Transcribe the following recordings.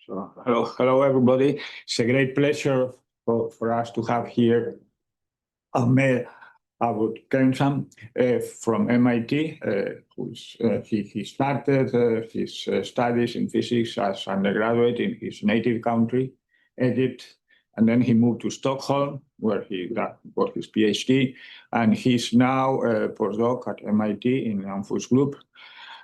So, hello, everybody. It's a great pleasure for us to have here Ahmed Abouelkomsan from MIT, he started his studies in physics as undergraduate in his native country, Egypt, and then he moved to Stockholm, where he got his PhD, and he's now a postdoc at MIT in Amphus Group.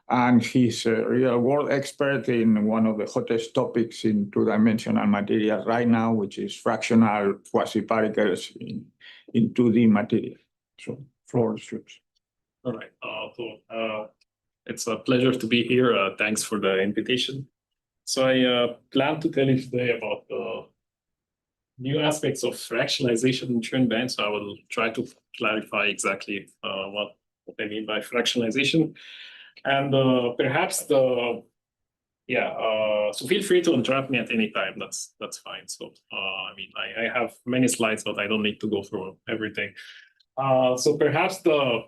And he's a real world expert in one of the hottest topics in two-dimensional material right now, which is fractional quasi-particles in 2D material. So, floor is yours. All right. It's a pleasure to be here. Thanks for the invitation. So I plan to tell you today about new aspects of fractionalization in Chern bands. So I will try to clarify exactly what I mean by fractionalization. And perhaps so feel free to interrupt me at any time. That's fine. So I mean, I have many slides, but I don't need to go through everything. So perhaps the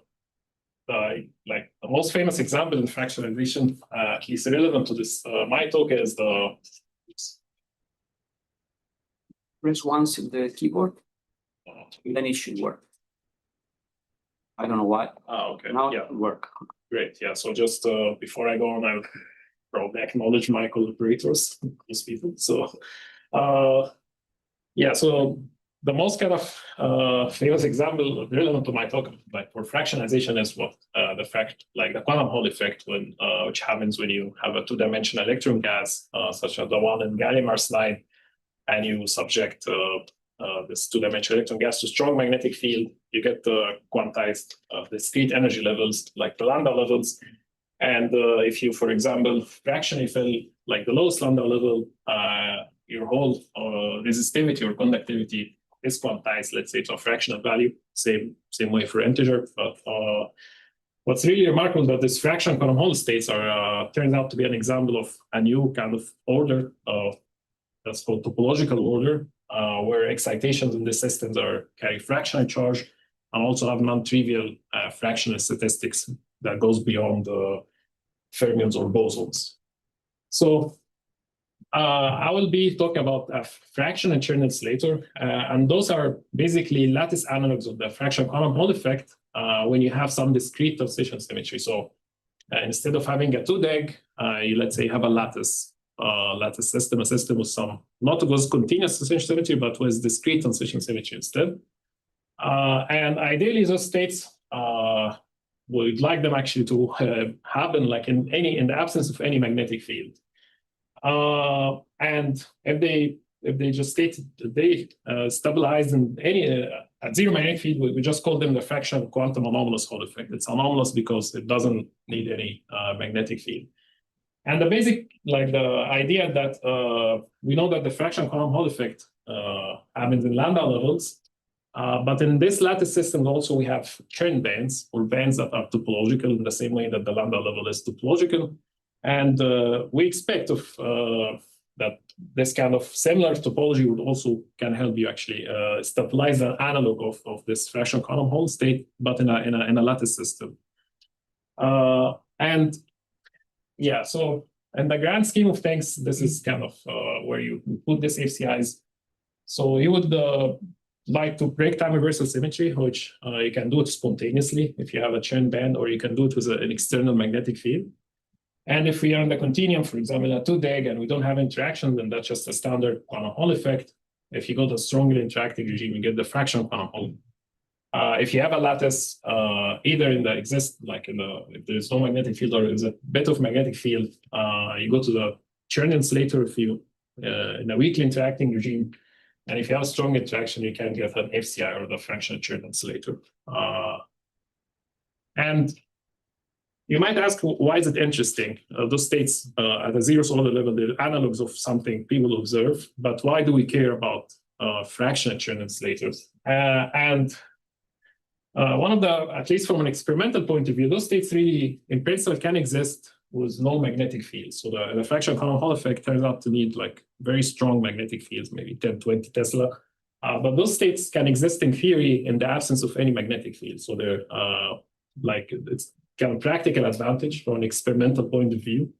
most famous example in fractionalization, at least relevant to this my talk, is the press once in the keyboard, then it should work. I don't know why. Okay. Now it will work. Great. Yeah. So just before I go on, I'll probably acknowledge my collaborators, these people. So so the most kind of famous example relevant to my talk, like for fractionalization, is what the fact, like the quantum Hall effect, when which happens when you have a two-dimensional electron gas, such as the one in gallium arsenide, and you subject this two-dimensional electron gas to strong magnetic field. You get the quantized discrete energy levels, like the Landau levels. And if you, for example, fractionally fill like the lowest Landau level, your whole resistivity or conductivity is quantized, let's say, to a fractional value. Same way for integer. But what's really remarkable about this fraction quantum Hall states are turns out to be an example of a new kind of order that's called topological order, where excitations in the systems carry fractional charge and also have non-trivial fractional statistics that goes beyond the fermions or bosons. So I will be talking about fraction and Chernets later, and those are basically lattice analogs of the fraction quantum Hall effect when you have some discrete transition symmetry. So instead of having a 2-DEG, you, let's say, have a lattice system, a system with some, not with continuous transition symmetry, but with discrete transition symmetry instead. And ideally, those states we'd like them actually to happen like in the absence of any magnetic field. And if they just state that they stabilize in any at zero magnetic field, we just call them the fraction quantum anomalous Hall effect. It's anomalous because it doesn't need any magnetic field. And the basic, like the idea that we know that the fraction quantum Hall effect happens in Landau levels, but in this lattice system also we have Chern bands, or bands that are topological in the same way that the Landau level is topological. And we expect that this kind of similar topology would also can help you actually stabilize an analog of this fraction quantum Hall state, but in a lattice system. And yeah, so in the grand scheme of things, this is kind of where you put this FCIs. So you would like to break time reversal symmetry, which you can do it spontaneously if you have a Chern band, or you can do it with an external magnetic field. And if we are in the continuum, for example, a 2-DEG, and we don't have interaction, then that's just a standard quantum Hall effect. If you go to a strongly interacting regime, you get the fraction quantum Hall. If you have a lattice, either in the if there's no magnetic field or there's a bit of magnetic field, you go to the Chern insulator if you in a weakly interacting regime. And if you have a strong interaction, you can get an FCI, or the fractional Chern insulator. And you might ask, why is it interesting? Those states at a zero order level, they're analogs of something people observe, but why do we care about fractional Chern insulators? One of the, at least from an experimental point of view, those states really, in principle, can exist with no magnetic field. So the fraction quantum Hall effect turns out to need like very strong magnetic fields, maybe 10, 20 Tesla. But those states can exist in theory in the absence of any magnetic field. So they're it's kind of practical advantage from an experimental point of view.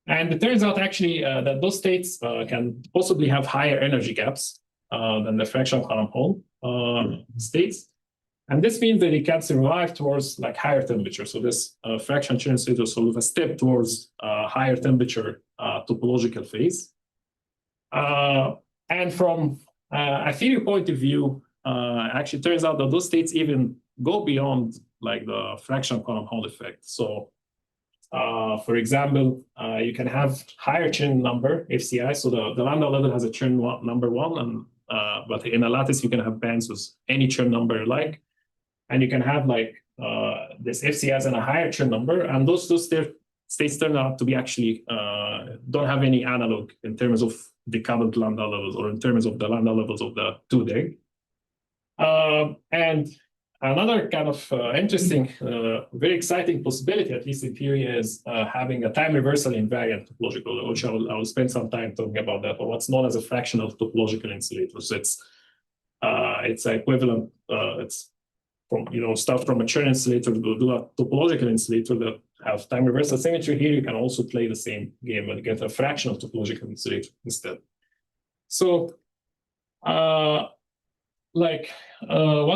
And it turns out actually that those states can possibly have higher energy gaps than the fractional quantum Hall states. And this means that it can survive towards like higher temperature. So this fraction Chern insulator is sort of a step towards higher temperature topological phase. And from a theory point of view, actually turns out that those states even go beyond like the fractional quantum Hall effect. So for example, you can have higher Chern number FCI. So the Landau level has a Chern number 1, and but in a lattice you can have bands with any Chern number you like. And you can have like this FCIs and a higher Chern number, and those states turn out to be actually don't have any analog in terms of decoupled Landau levels or in terms of the Landau levels of the 2-dig. And another kind of interesting, very exciting possibility, at least in theory, is having a time reversal invariant topological, which I will spend some time talking about that, or what's known as a fractional topological insulator. So it's equivalent. It's from stuff from a Chern insulator to do a topological insulator that have time reversal symmetry. Here you can also play the same game and get a fractional topological insulator instead. So what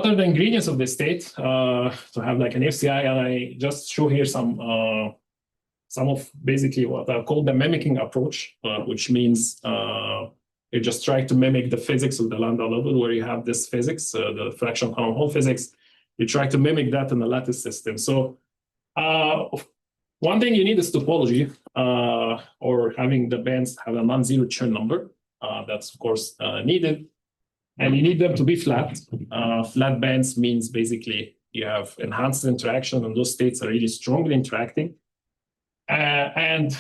are the ingredients of this state to have like an FCI? And I just show here some of basically what I call the mimicking approach, which means you just try to mimic the physics of the Landau level, where you have this physics, the fractional quantum Hall physics. You try to mimic that in a lattice system. So one thing you need is topology, or having the bands have a non-zero Chern number. That's of course needed. And you need them to be flat. Flat bands means basically you have enhanced interaction, and those states are really strongly interacting. And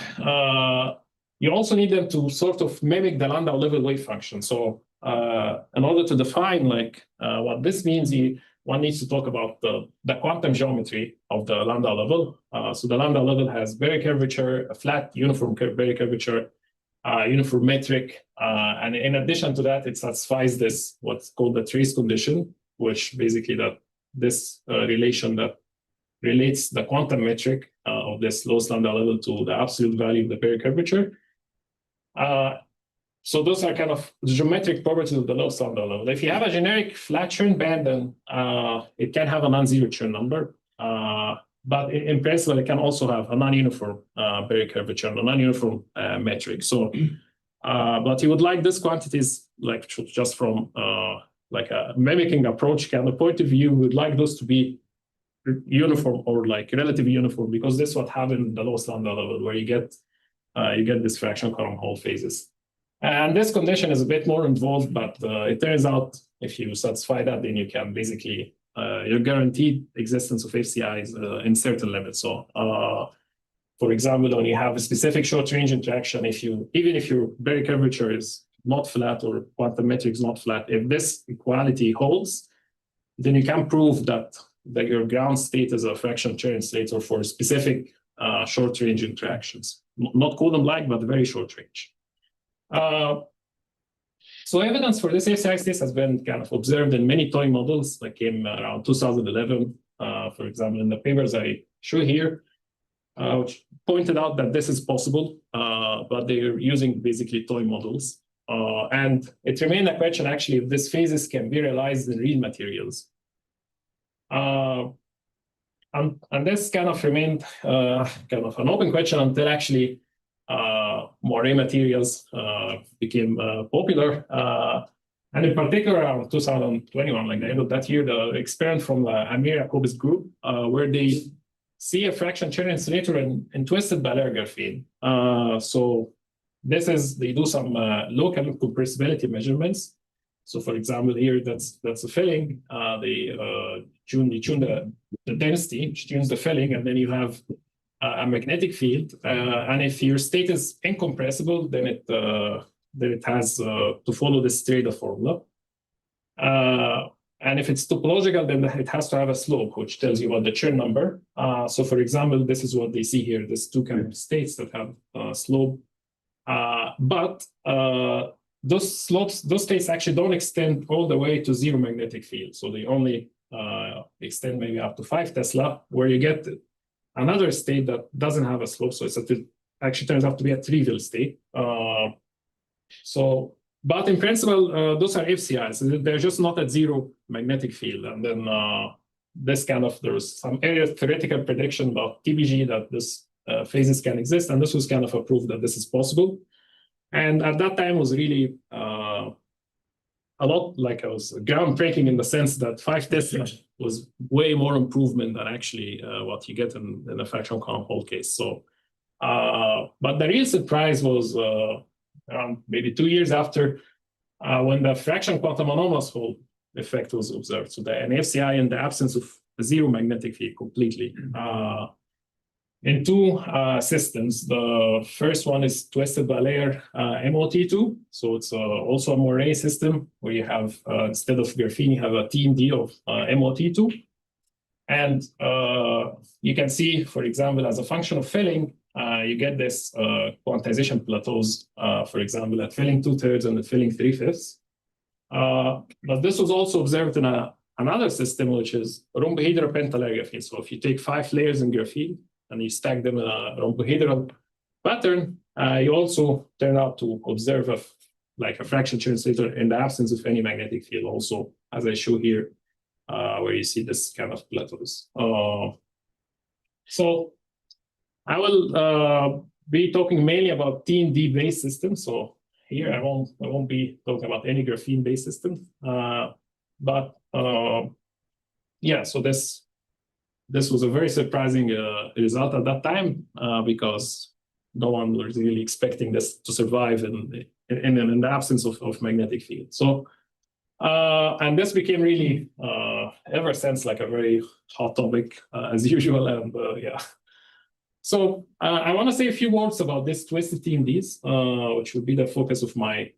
you also need them to sort of mimic the Landau level wave function. So in order to define like what this means, one needs to talk about the quantum geometry of the Landau level. So the Landau level has Berry curvature, a flat uniform Berry curvature, uniform metric, and in addition to that, it satisfies this what's called the trace condition, which basically this relation that relates the quantum metric of this lowest Landau level to the absolute value of the Berry curvature. So those are kind of the geometric properties of the lowest Landau level. If you have a generic flat Chern band, then it can have a non-zero Chern number. But in principle, it can also have a non-uniform Berry curvature and a non-uniform metric. So, but you would like these quantities, like just from like a mimicking approach kind of point of view, we would like those to be uniform or like relatively uniform, because this is what happened in the lowest Landau level, where you get this fractional quantum Hall phases. And this condition is a bit more involved, but it turns out if you satisfy that, then you can basically you're guaranteed existence of FCIs in certain limits. So, for example, when you have a specific short-range interaction, even if your Berry curvature is not flat or quantum metric is not flat, if this equality holds, then you can prove that your ground state is a fractional Chern insulator for specific short-range interactions, not Coulomb-like, but very short-range. So evidence for this FCI state has been kind of observed in many toy models that came around 2011. For example, in the papers I show here, which pointed out that this is possible, but they're using basically toy models. And it remained a question actually if these phases can be realized in real materials. And this kind of remained kind of an open question until actually Moiré materials became popular. And in particular, around 2021, like the end of that year, the experiment from the Amir Jacob's group, where they see a fraction Chern insulator in twisted Baller graphene. So this is, they do some local compressibility measurements. So for example, here, that's a filling. They tune the density, which tunes the filling, and then you have a magnetic field. And if your state is incompressible, then it has to follow this Strada formula. And if it's topological, then it has to have a slope, which tells you what the Chern number. So for example, this is what they see here. There's two kind of states that have slope. But those slopes, those states actually don't extend all the way to zero magnetic field. So they only extend maybe up to 5 Tesla, where you get another state that doesn't have a slope. So it's actually turns out to be a trivial state. But in principle, those are FCIs. They're just not at zero magnetic field. And then there's some area theoretical prediction about TBG that this phases can exist. And this was kind of a proof that this is possible. And at that time was really a lot like it was groundbreaking in the sense that 5 Tesla was way more improvement than actually what you get in a fractional quantum Hall case. So, but the real surprise was around maybe 2 years after when the fractional quantum anomalous Hall effect was observed. So an FCI in the absence of a zero magnetic field completely. In 2 systems, the first one is twisted by layer MOT2. So it's also a Moiré system where you have, instead of graphene, you have a TMD of MOT2. And you can see, for example, as a function of filling, you get this quantization plateaus, for example, at filling 2/3 and at filling 3/5. But this was also observed in another system, which is rhombohedral pentalayer graphene. So if you take 5 layers in graphene, and you stack them in a rhombohedral pattern, you also turn out to observe like a fractional Chern insulator in the absence of any magnetic field also, as I show here, where you see this kind of plateaus. So I will be talking mainly about TMD-based systems. So here I won't be talking about any graphene-based system. But yeah, so this was a very surprising result at that time because no one was really expecting this to survive in the absence of magnetic field. So, and this became really, ever since, like a very hot topic as usual. And yeah. So I want to say a few words about this twisted TMDs, which will be the focus of my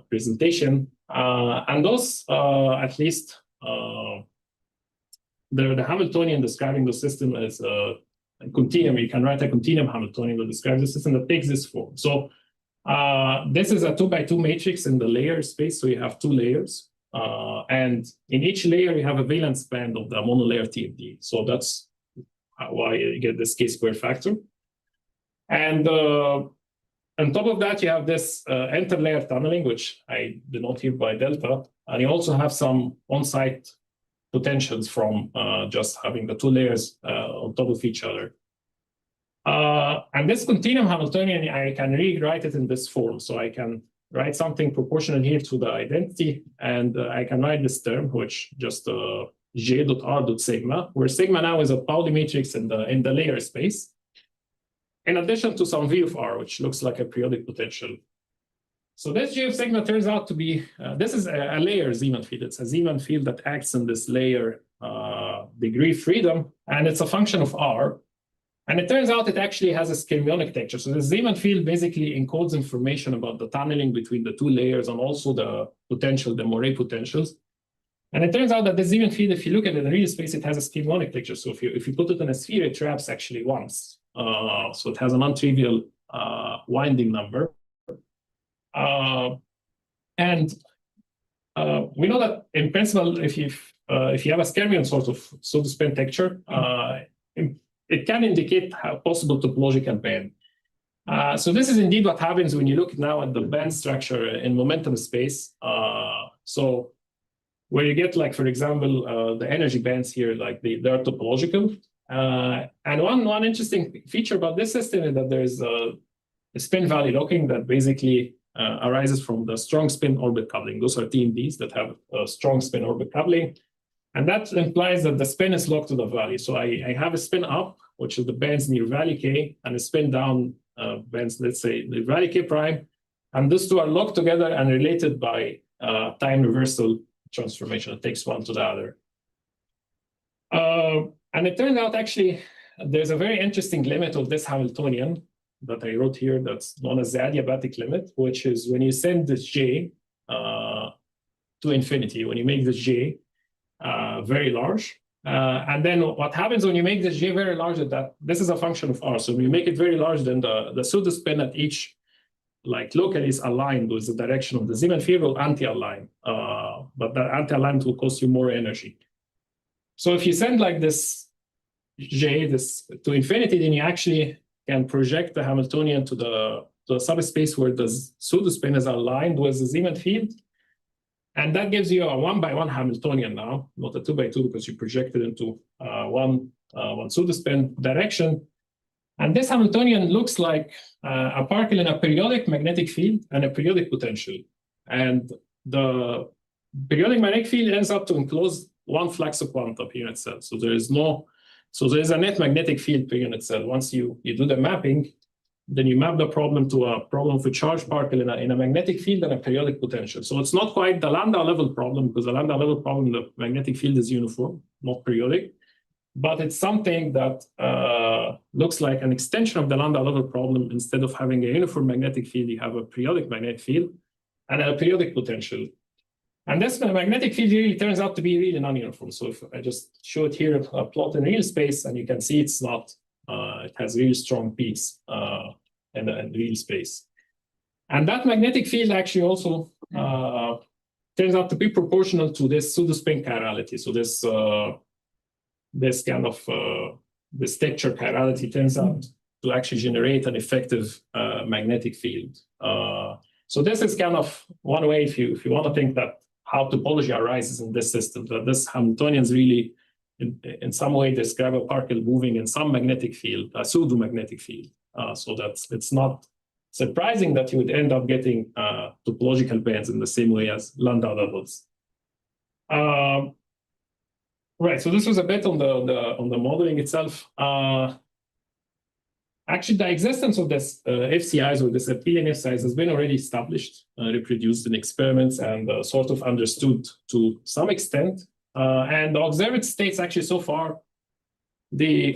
presentation. And those, at least, the Hamiltonian describing the system as a continuum. You can write a continuum Hamiltonian that describes the system that takes this form. So this is a 2x2 matrix in the layer space. So you have 2 layers. And in each layer, you have a valence band of the monolayer TMD. So that's why you get this k-square factor. And on top of that, you have this interlayer tunneling, which I denote here by delta. And you also have some on-site potentials from just having the 2 layers on top of each other. And this continuum Hamiltonian, I can rewrite it in this form. So I can write something proportional here to the identity, and I can write this term, which just J dot R dot sigma, where sigma now is a Pauli matrix in the layer space, in addition to some V of R, which looks like a periodic potential. So this J of sigma turns out to be, this is a layer Zeeman field. It's a Zeeman field that acts in this layer degree freedom, and it's a function of R. And it turns out it actually has a skyrmionic texture. So the Zeeman field basically encodes information about the tunneling between the 2 layers and also the potential, the Moiré potentials. And it turns out that the Zeeman field, if you look at it in real space, it has a skyrmionic texture. So if you put it in a sphere, it traps actually once. So it has a non-trivial winding number. And we know that in principle, if you have a skyrmion sort of pseudo-spin texture, it can indicate a possible topological band. So this is indeed what happens when you look now at the band structure in momentum space. So where you get, like, for example, the energy bands here, like they're topological. And one interesting feature about this system is that there's a spin valley locking that basically arises from the strong spin orbit coupling. Those are TMDs that have a strong spin orbit coupling. And that implies that the spin is locked to the valley. So I have a spin up, which is the bands near valley K, and a spin down bands, let's say, the valley K prime. And these 2 are locked together and related by time reversal transformation. It takes one to the other. And it turned out, actually, there's a very interesting limit of this Hamiltonian that I wrote here that's known as the adiabatic limit, which is when you send this J to infinity, when you make this J very large. And then what happens when you make this J very large is that this is a function of R. So when you make it very large, then the pseudo-spin at each, like, locally is aligned with the direction of the Zeeman field will anti-align. But that anti-alignment will cost you more energy. So if you send like this J to infinity, then you actually can project the Hamiltonian to the subspace where the pseudospin is aligned with the Zeeman field. And that gives you a 1-by-1 Hamiltonian now, not a 2-by-2 because you project it into one pseudospin direction. And this Hamiltonian looks like a particle in a periodic magnetic field and a periodic potential. And the periodic magnetic field ends up to enclose one Fluxo quanta per unit cell. So there is a net magnetic field per unit cell. Once you do the mapping, then you map the problem to a problem of a charged particle in a magnetic field and a periodic potential. So it's not quite the Landau level problem, because the Landau level problem, the magnetic field is uniform, not periodic. But it's something that looks like an extension of the Landau level problem. Instead of having a uniform magnetic field, you have a periodic magnetic field and a periodic potential. And this magnetic field really turns out to be really non-uniform. So if I just show it here, a plot in real space, and you can see it's not, it has really strong peaks in real space. And that magnetic field actually also turns out to be proportional to this pseudospin chirality. So this kind of this texture chirality turns out to actually generate an effective magnetic field. So this is kind of one way, if you want to think that how topology arises in this system, that this Hamiltonians really in some way describe a particle moving in some magnetic field, a pseudo-magnetic field. So it's not surprising that you would end up getting topological bands in the same way as Landau levels. Right, so this was a bit on the modeling itself. Actually, the existence of this FCIs or this Abelian FCIs has been already established, reproduced in experiments, and sort of understood to some extent. And the observed states actually so far, they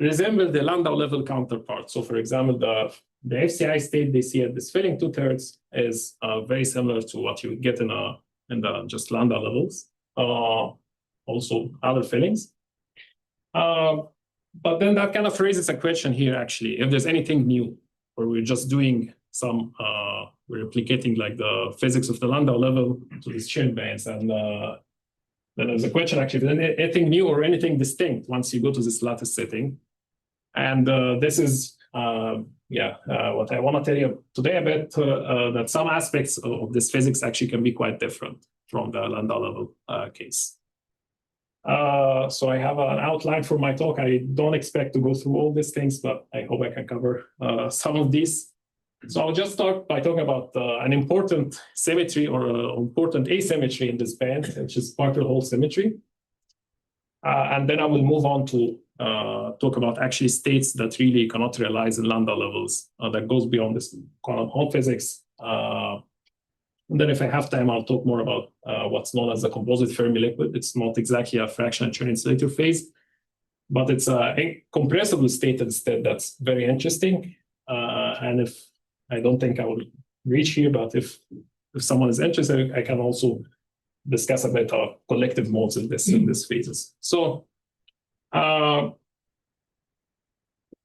resemble the Landau level counterpart. So for example, the FCI state they see at this filling 2/3 is very similar to what you would get in the just Landau levels. Also other fillings. But then that kind of raises a question here, actually, if there's anything new, or we're just doing some, we're replicating like the physics of the Landau level to these Chern bands. And then there's a question, actually, if there's anything new or anything distinct once you go to this lattice setting. And this is, what I want to tell you today a bit, that some aspects of this physics actually can be quite different from the Landau level case. So I have an outline for my talk. I don't expect to go through all these things, but I hope I can cover some of these. So I'll just start by talking about an important symmetry or important asymmetry in this band, which is particle-hole symmetry. And then I will move on to talk about actually states that really cannot realize in Landau levels, that goes beyond this quantum Hall physics. And then if I have time, I'll talk more about what's known as the composite Fermi liquid. It's not exactly a fractional Chern insulator phase, but it's a compressible state instead that's very interesting. And if I don't think I will reach here, but if someone is interested, I can also discuss a bit of collective modes in this phases. So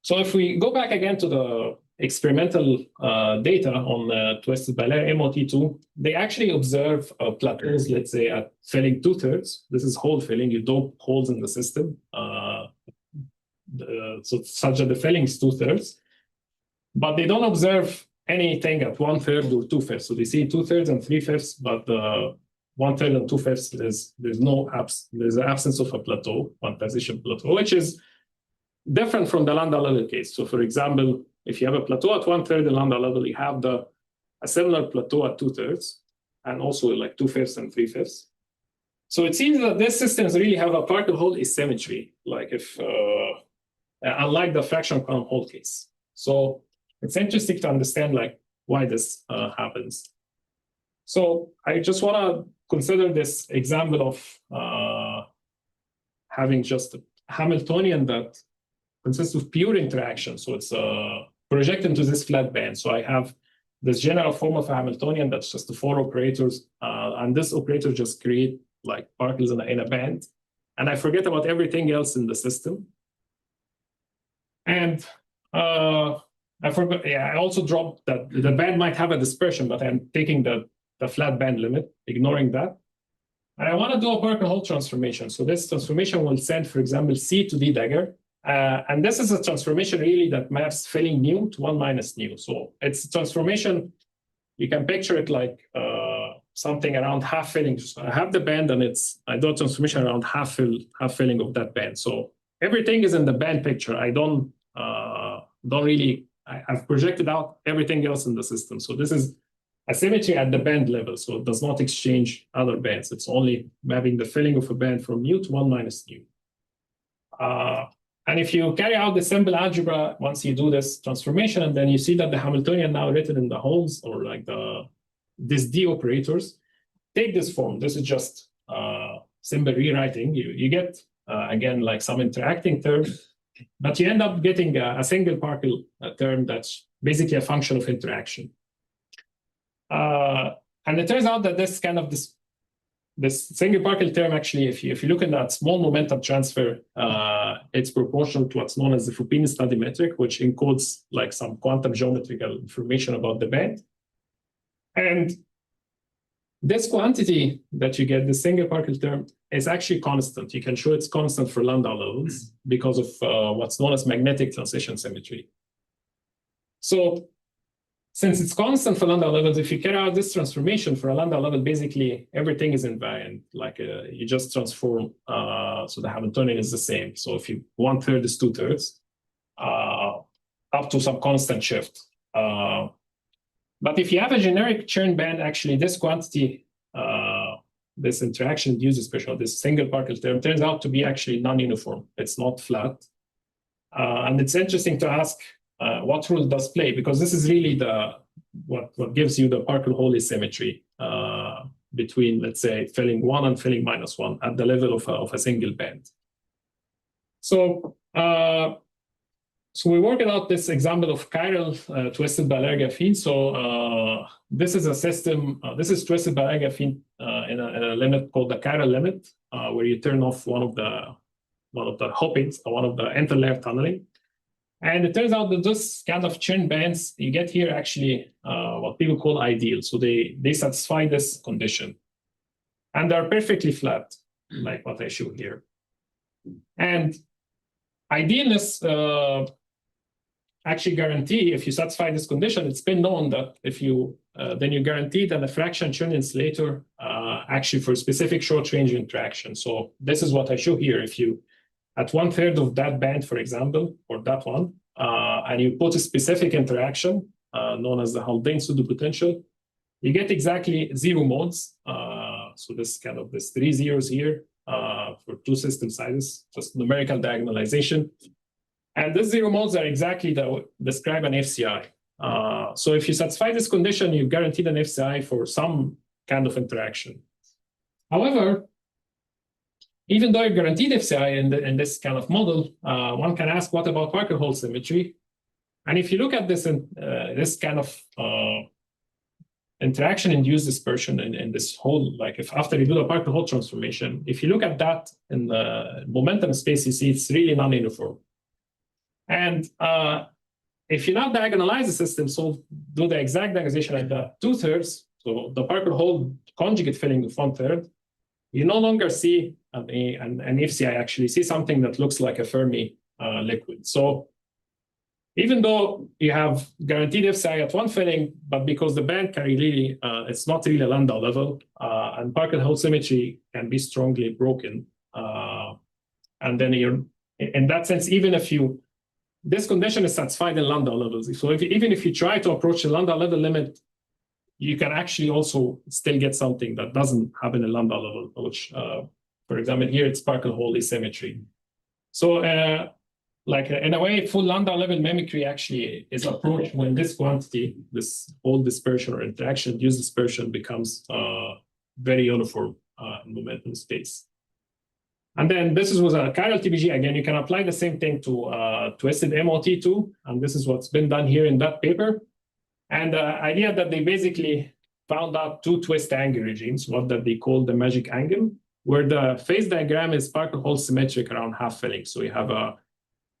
if we go back again to the experimental data on twisted bilayer MOT2, they actually observe plateaus, let's say, at filling 2/3. This is hole filling. You dope holes in the system. So such that the filling is 2/3. But they don't observe anything at 1/3 or 2/5. So they see 2/3 and 3/5, but 1/3 and 2/5, there's an absence of a plateau, one position plateau, which is different from the Landau level case. So for example, if you have a plateau at 1/3 in Landau level, you have a similar plateau at 2/3, and also like 2/5 and 3/5. So it seems that these systems really have a particle-hole asymmetry, like if unlike the fractional quantum Hall case. So it's interesting to understand like why this happens. So I just want to consider this example of having just a Hamiltonian that consists of pure interaction. So it's projected into this flat band. So I have this general form of a Hamiltonian that's just the 4 operators, and this operator just create like particles in a band. And I forget about everything else in the system. And I forgot, I also dropped that the band might have a dispersion, but I'm taking the flat band limit, ignoring that. And I want to do a particle-hole transformation. So this transformation will send, for example, C to D dagger And this is a transformation really that maps filling nu to 1 minus nu. So it's a transformation, you can picture it like something around half filling. So I have the band and I do a transformation around half filling of that band. So everything is in the band picture. I don't really, I've projected out everything else in the system. So this is asymmetry at the band level. So it does not exchange other bands. It's only mapping the filling of a band from nu to 1 minus nu. And if you carry out the simple algebra, once you do this transformation, and then you see that the Hamiltonian now written in the holes, or like these D operators, take this form. This is just simple rewriting. You get, again, like some interacting terms, but you end up getting a single particle term that's basically a function of interaction. And it turns out that this kind of this single particle term, actually, if you look at that small momentum transfer, it's proportional to what's known as the Fubini study metric, which encodes like some quantum geometrical information about the band. And this quantity that you get, the single particle term, is actually constant. You can show it's constant for Landau levels because of what's known as magnetic transition symmetry. So since it's constant for Landau levels, if you carry out this transformation for a Landau level, basically everything is invariant. Like you just transform, so the Hamiltonian is the same. So if you 1/3 is 2/3, up to some constant shift. But if you have a generic Chern band, actually this quantity, this interaction uses special, this single particle term turns out to be actually non-uniform. It's not flat. And it's interesting to ask, what role does play? Because this is really what gives you the particle-Hole symmetry between, let's say, filling 1 and filling -1 at the level of a single band. So, so we worked out this example of chiral twisted bilayer graphene. So this is a system. This is twisted bilayer graphene in a limit called the chiral limit, where you turn off one of the hoppings, one of the interlayer tunneling. And it turns out that this kind of Chern bands you get here actually what people call ideal. So they satisfy this condition. And they're perfectly flat, like what I show here. And idealness actually guarantee, if you satisfy this condition, it's been known that if you, then you guarantee that the fraction Chern insulator actually for specific short range interaction. So this is what I show here. If you, at 1/3 of that band, for example, or that one, and you put a specific interaction known as the Haldane pseudopotential, you get exactly 0 modes. So this kind of this 3 zeros here for 2 system sizes, just numerical diagonalization. And these 0 modes are exactly describe an FCI. So if you satisfy this condition, you guaranteed an FCI for some kind of interaction. However, even though you're guaranteed FCI in this kind of model, one can ask, what about particle-Hole symmetry? And if you look at this, this kind of interaction-induced dispersion in this whole, like if after you do the particle-Hole transformation, if you look at that in the momentum space, you see it's really non-uniform. And if you now diagonalize the system, so do the exact diagonalization at the 2/3, so the particle-Hole conjugate filling of 1/3, you no longer see an FCI, actually see something that looks like a Fermi liquid. So even though you have guaranteed FCI at 1 filling, but because the band can really, it's not really a Landau level, and particle-Hole symmetry can be strongly broken. And then you're, in that sense, even if you, this condition is satisfied in Landau levels. So even if you try to approach the Landau level limit, you can actually also still get something that doesn't happen in Landau level, which, for example, here it's particle-Hole symmetry. So like in a way, full Landau level mimicry actually is approached when this quantity, this whole dispersion or interaction-induced dispersion becomes very uniform in momentum space. And then this was a chiral TBG. Again, you can apply the same thing to twisted MOT2, and this is what's been done here in that paper. And the idea that they basically found out 2 twist angle regimes, what that they call the magic angle, where the phase diagram is particle-Hole symmetric around half filling. So you have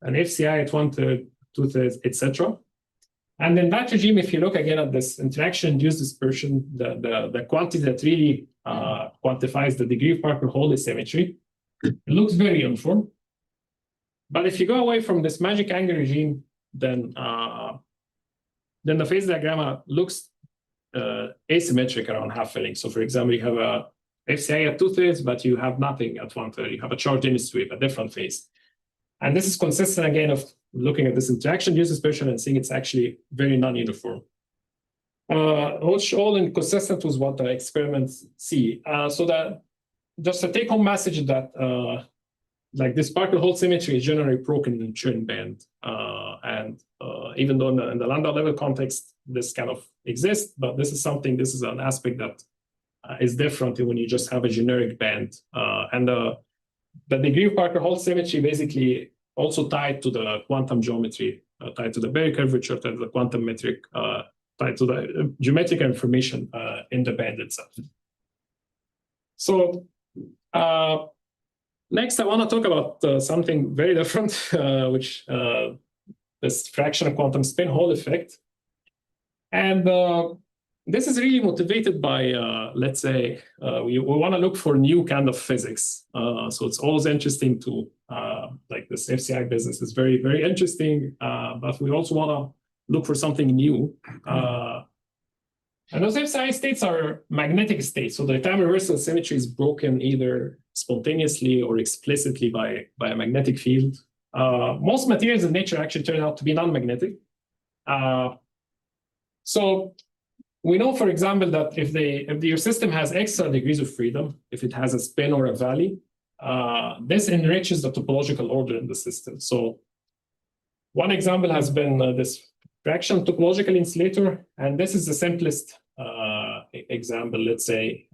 an FCI at 1/3, 2/3, etc. And in that regime, if you look again at this interaction-induced dispersion, the quantity that really quantifies the degree of particle-Hole symmetry, it looks very uniform. But if you go away from this magic angle regime, then the phase diagram looks asymmetric around half filling. So for example, you have a FCI at 2/3, but you have nothing at 1/3. You have a charge in sweep, a different phase. And this is consistent again of looking at this interaction due dispersion and seeing it's actually very non-uniform. Which all inconsistent with what the experiments see. So that just a take-home message that like this particle Hall symmetry is generally broken in the Chern band. And even though in the Landau level context, this kind of exists, but this is an aspect that is different when you just have a generic band. And the degree of particle Hall symmetry basically also tied to the quantum geometry, tied to the Berry curvature, tied to the quantum metric, tied to the geometric information in the band itself. So next, I want to talk about something very different, which this fractional quantum spin Hall effect. And this is really motivated by, let's say, we want to look for new kind of physics. So it's always interesting to, like this FCI business is very, very interesting, but we also want to look for something new. And those FCI states are magnetic states. So the time reversal symmetry is broken either spontaneously or explicitly by a magnetic field. Most materials in nature actually turn out to be non-magnetic. So we know, for example, that if your system has extra degrees of freedom, if it has a spin or a valley, this enriches the topological order in the system. So one example has been this fractional topological insulator, and this is the simplest example, let's say,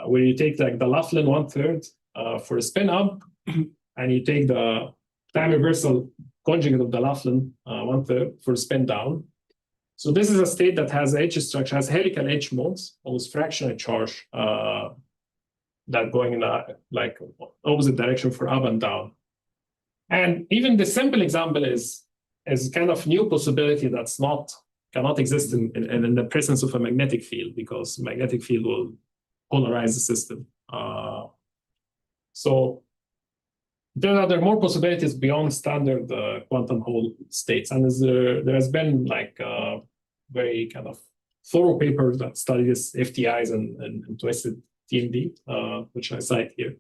where you take like the Laughlin 1/3 for a spin up, and you take the time reversal conjugate of the Laughlin 1/3 for a spin down. So this is a state that has H structure, has helical H modes, almost fractional charge that going in a like opposite direction for up and down. And even the simple example is kind of new possibility that's cannot exist in the presence of a magnetic field, because magnetic field will polarize the system. So there are more possibilities beyond standard quantum Hall states, and there has been like very kind of thorough papers that study this FTIs and twisted TMD, which I cite here.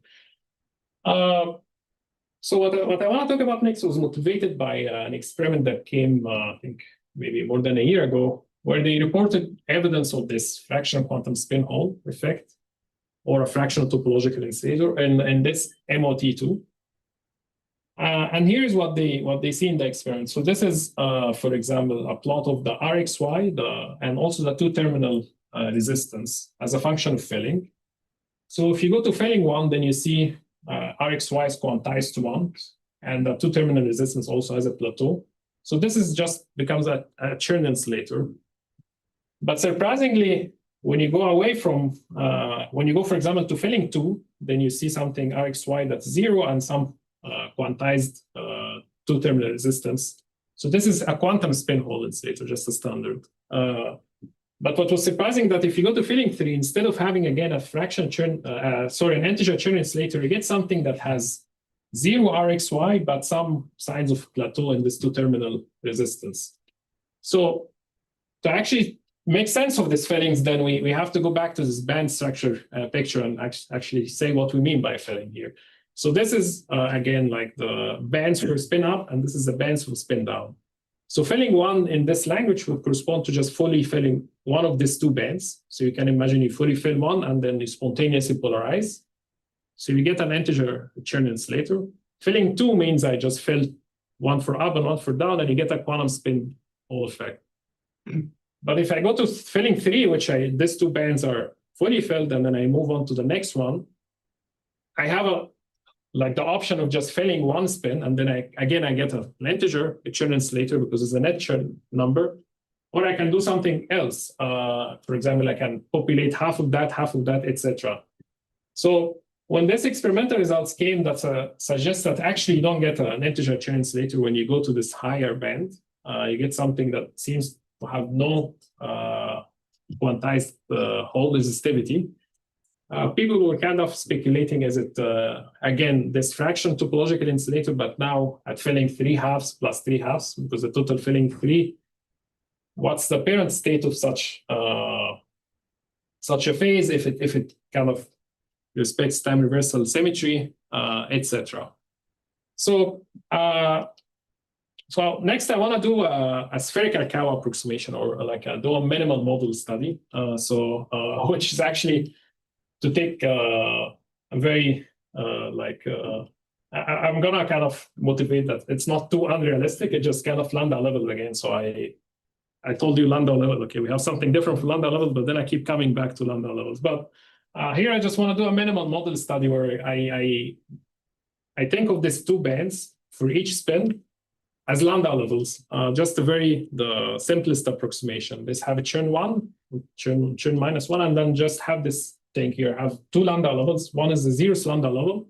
So what I want to talk about next was motivated by an experiment that came, I think, maybe more than a year ago, where they reported evidence of this fractional quantum spin Hall effect, or a fractional topological insulator, and this MOT2. And here's what they see in the experiment. So this is, for example, a plot of the RXY, and also the two-terminal resistance as a function of filling. So if you go to filling 1, then you see RXY is quantized to 1, and the two-terminal resistance also has a plateau. So this is just becomes a Chern insulator. But surprisingly, when you go away from, when you go, for example, to filling 2, then you see something RXY that's 0 and some quantized two-terminal resistance. So this is a quantum spin Hall insulator, just a standard. But what was surprising that if you go to filling 3, instead of having again a fraction Chern, an integer Chern insulator, you get something that has 0 RXY, but some signs of plateau in this two-terminal resistance. So to actually make sense of these fillings, then we have to go back to this band structure picture and actually say what we mean by filling here. So this is, again, like the bands for spin up, and this is the bands for spin down. So filling 1 in this language would correspond to just fully filling one of these two bands. So you can imagine you fully fill one, and then you spontaneously polarize. So you get an integer Chern insulator. Filling 2 means I just fill one for up and one for down, and you get a quantum spin Hall effect. But if I go to filling 3, which these two bands are fully filled, and then I move on to the next one, I have the option of just filling one spin, and then I get an integer Chern insulator because it's a net Chern number, or I can do something else. For example, I can populate half of that, etc. So when this experimental results came, that suggests that actually you don't get an integer Chern insulator when you go to this higher band. You get something that seems to have no quantized Hall resistivity. people were kind of speculating, is it, again, this fraction topological insulator, but now at filling 3/2 plus 3/2, because the total filling 3, what's the parent state of such a phase if it kind of respects time reversal symmetry, etc. So next I want to do a spherical cow approximation, or like do a minimal model study. Which is actually to take a very I'm gonna kind of motivate that it's not too unrealistic. It just kind of Landau level again. So I told you Landau level. Okay, we have something different from Landau level, but then I keep coming back to Landau levels. But here I just want to do a minimal model study where I think of these two bands for each spin as Landau levels. Just the simplest approximation. This have a Chern 1, Chern -1, and then just have this thing here. Have two Landau levels. One is the 0th Landau level,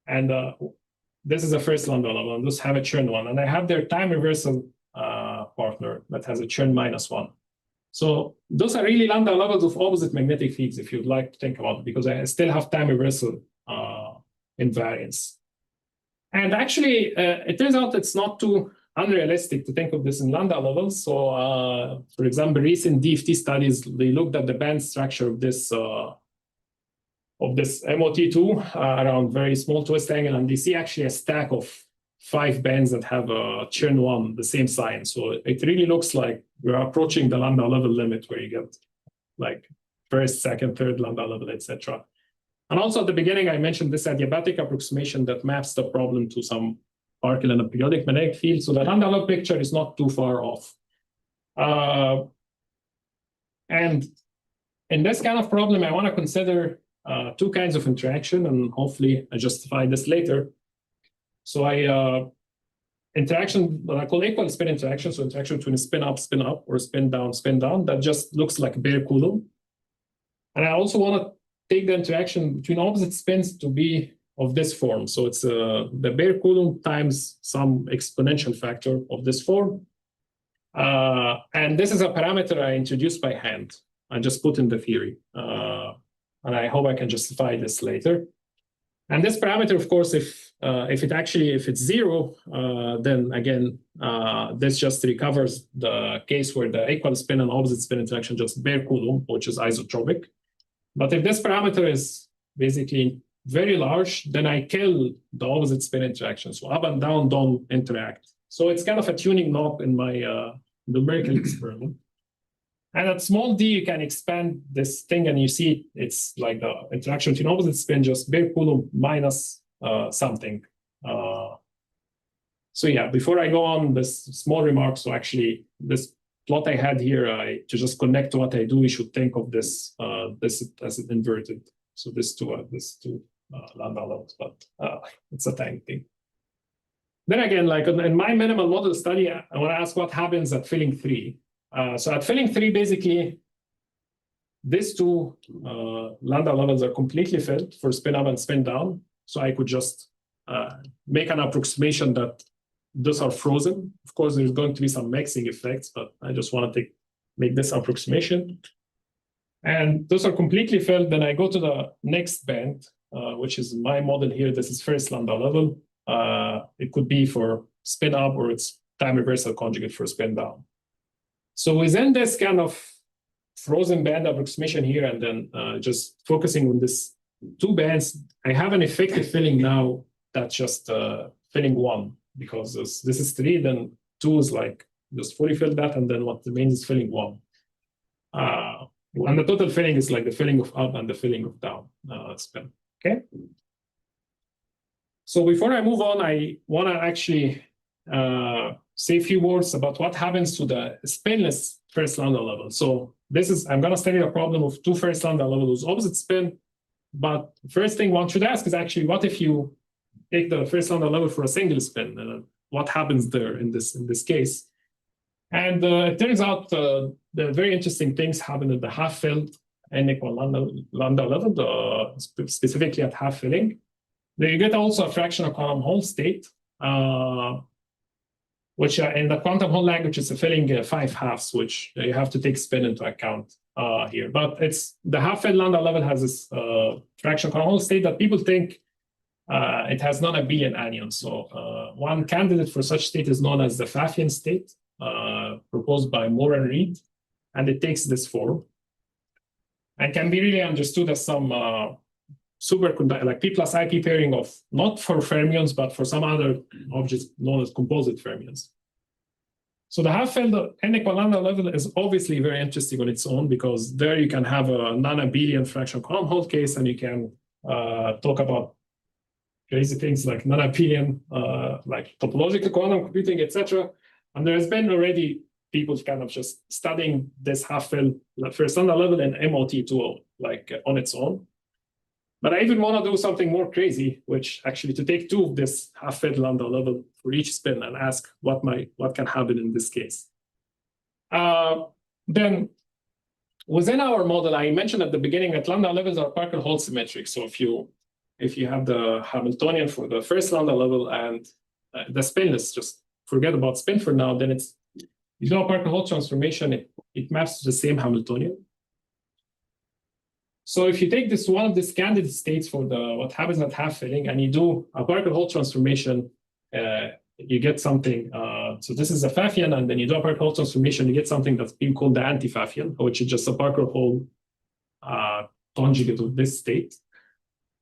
and this is the first Landau level, and just have a Chern 1. And I have their time reversal partner that has a Chern -1. So those are really Landau levels of opposite magnetic fields, if you'd like to think about it, because I still have time reversal invariance. And actually, it turns out it's not too unrealistic to think of this in Landau levels. So, for example, recent DFT studies, they looked at the band structure of this MOT2 around very small twist angle, and they see actually a stack of 5 bands that have a Chern 1, the same sign. So it really looks like we're approaching the Landau level limit, where you get like first, second, third Landau level, etc. And also at the beginning, I mentioned this adiabatic approximation that maps the problem to some particle in a periodic magnetic field. So the Landau level picture is not too far off. And in this kind of problem, I want to consider 2 kinds of interaction, and hopefully I justify this later. So interaction, what I call equal spin interaction, so interaction between spin up, or spin down, that just looks like bare Coulomb. And I also want to take the interaction between opposite spins to be of this form. So it's the bare Coulomb times some exponential factor of this form. And this is a parameter I introduced by hand. I just put in the theory. And I hope I can justify this later. And this parameter, of course, if it's 0, then again, this just recovers the case where the equal spin and opposite spin interaction just bare Coulomb, which is isotropic. But if this parameter is basically very large, then I kill the opposite spin interaction. So up and down don't interact. So it's kind of a tuning knob in my numerical experiment. And at small d, you can expand this thing, and you see it's like the interaction between opposite spin, just bare Coulomb minus something. So yeah, before I go on, this small remark. So actually, this plot I had here, to just connect to what I do, we should think of this as inverted. So this two Landau levels, but it's a tiny thing. Then again, like in my minimal model study, I want to ask what happens at filling 3. So at filling 3, basically, these 2 Landau levels are completely filled for spin up and spin down. So I could just make an approximation that those are frozen. Of course, there's going to be some mixing effects, but I just want to make this approximation. And those are completely filled. Then I go to the next band, which is my model here. This is first Landau level. It could be for spin up, or it's time reversal conjugate for spin down. So within this kind of frozen band approximation here, and then just focusing on this 2 bands, I have an effective filling now that's just filling 1, because this is 3, then 2 is like just fully filled that, and then what remains is filling 1. And the total filling is like the filling of up and the filling of down spin. Okay. So before I move on, I want to actually say a few words about what happens to the spinless first Landau level. So I'm going to study a problem of 2 first Landau levels opposite spin. But first thing one should ask is actually, what if you take the first Landau level for a single spin? What happens there in this case? And it turns out the very interesting things happen at the half-filled n-equal Landau level, specifically at half-filling. Then you get also a fractional quantum Hall state, which in the quantum Hall language is a filling 5/2, which you have to take spin into account. here. But it's the half-fed Landau level has this fractional quantum Hall state that people think it has non-Abelian anyons. So one candidate for such state is known as the Pfaffian state, proposed by Moore and Reed, and it takes this form and can be really understood as some superconductor, like P plus IP pairing of not for fermions, but for some other objects known as composite fermions. So the half-fed n-equal Landau level is obviously very interesting on its own, because there you can have a non-Abelian fractional quantum Hall case, and you can talk about crazy things like non-Abelian, like topological quantum computing, etc. And there has been already people kind of just studying this half-fed first Landau level and MOT2, like on its own. But I even want to do something more crazy, which actually to take two of this half-fed Landau level for each spin and ask what can happen in this case. Then within our model, I mentioned at the beginning that Landau levels are Parker-Hall symmetric. So if you have the Hamiltonian for the first Landau level and the spin, let's just forget about spin for now, then it's you do a Parker-Hall transformation, it maps to the same Hamiltonian. So if you take this one of these candidate states for what happens at half-filling, and you do a Parker-Hall transformation, you get something. So this is a Pfaffian, and then you do a Parker-Hall transformation, you get something that's being called the anti-Pfaffian, which is just a Parker-Hall conjugate of this state.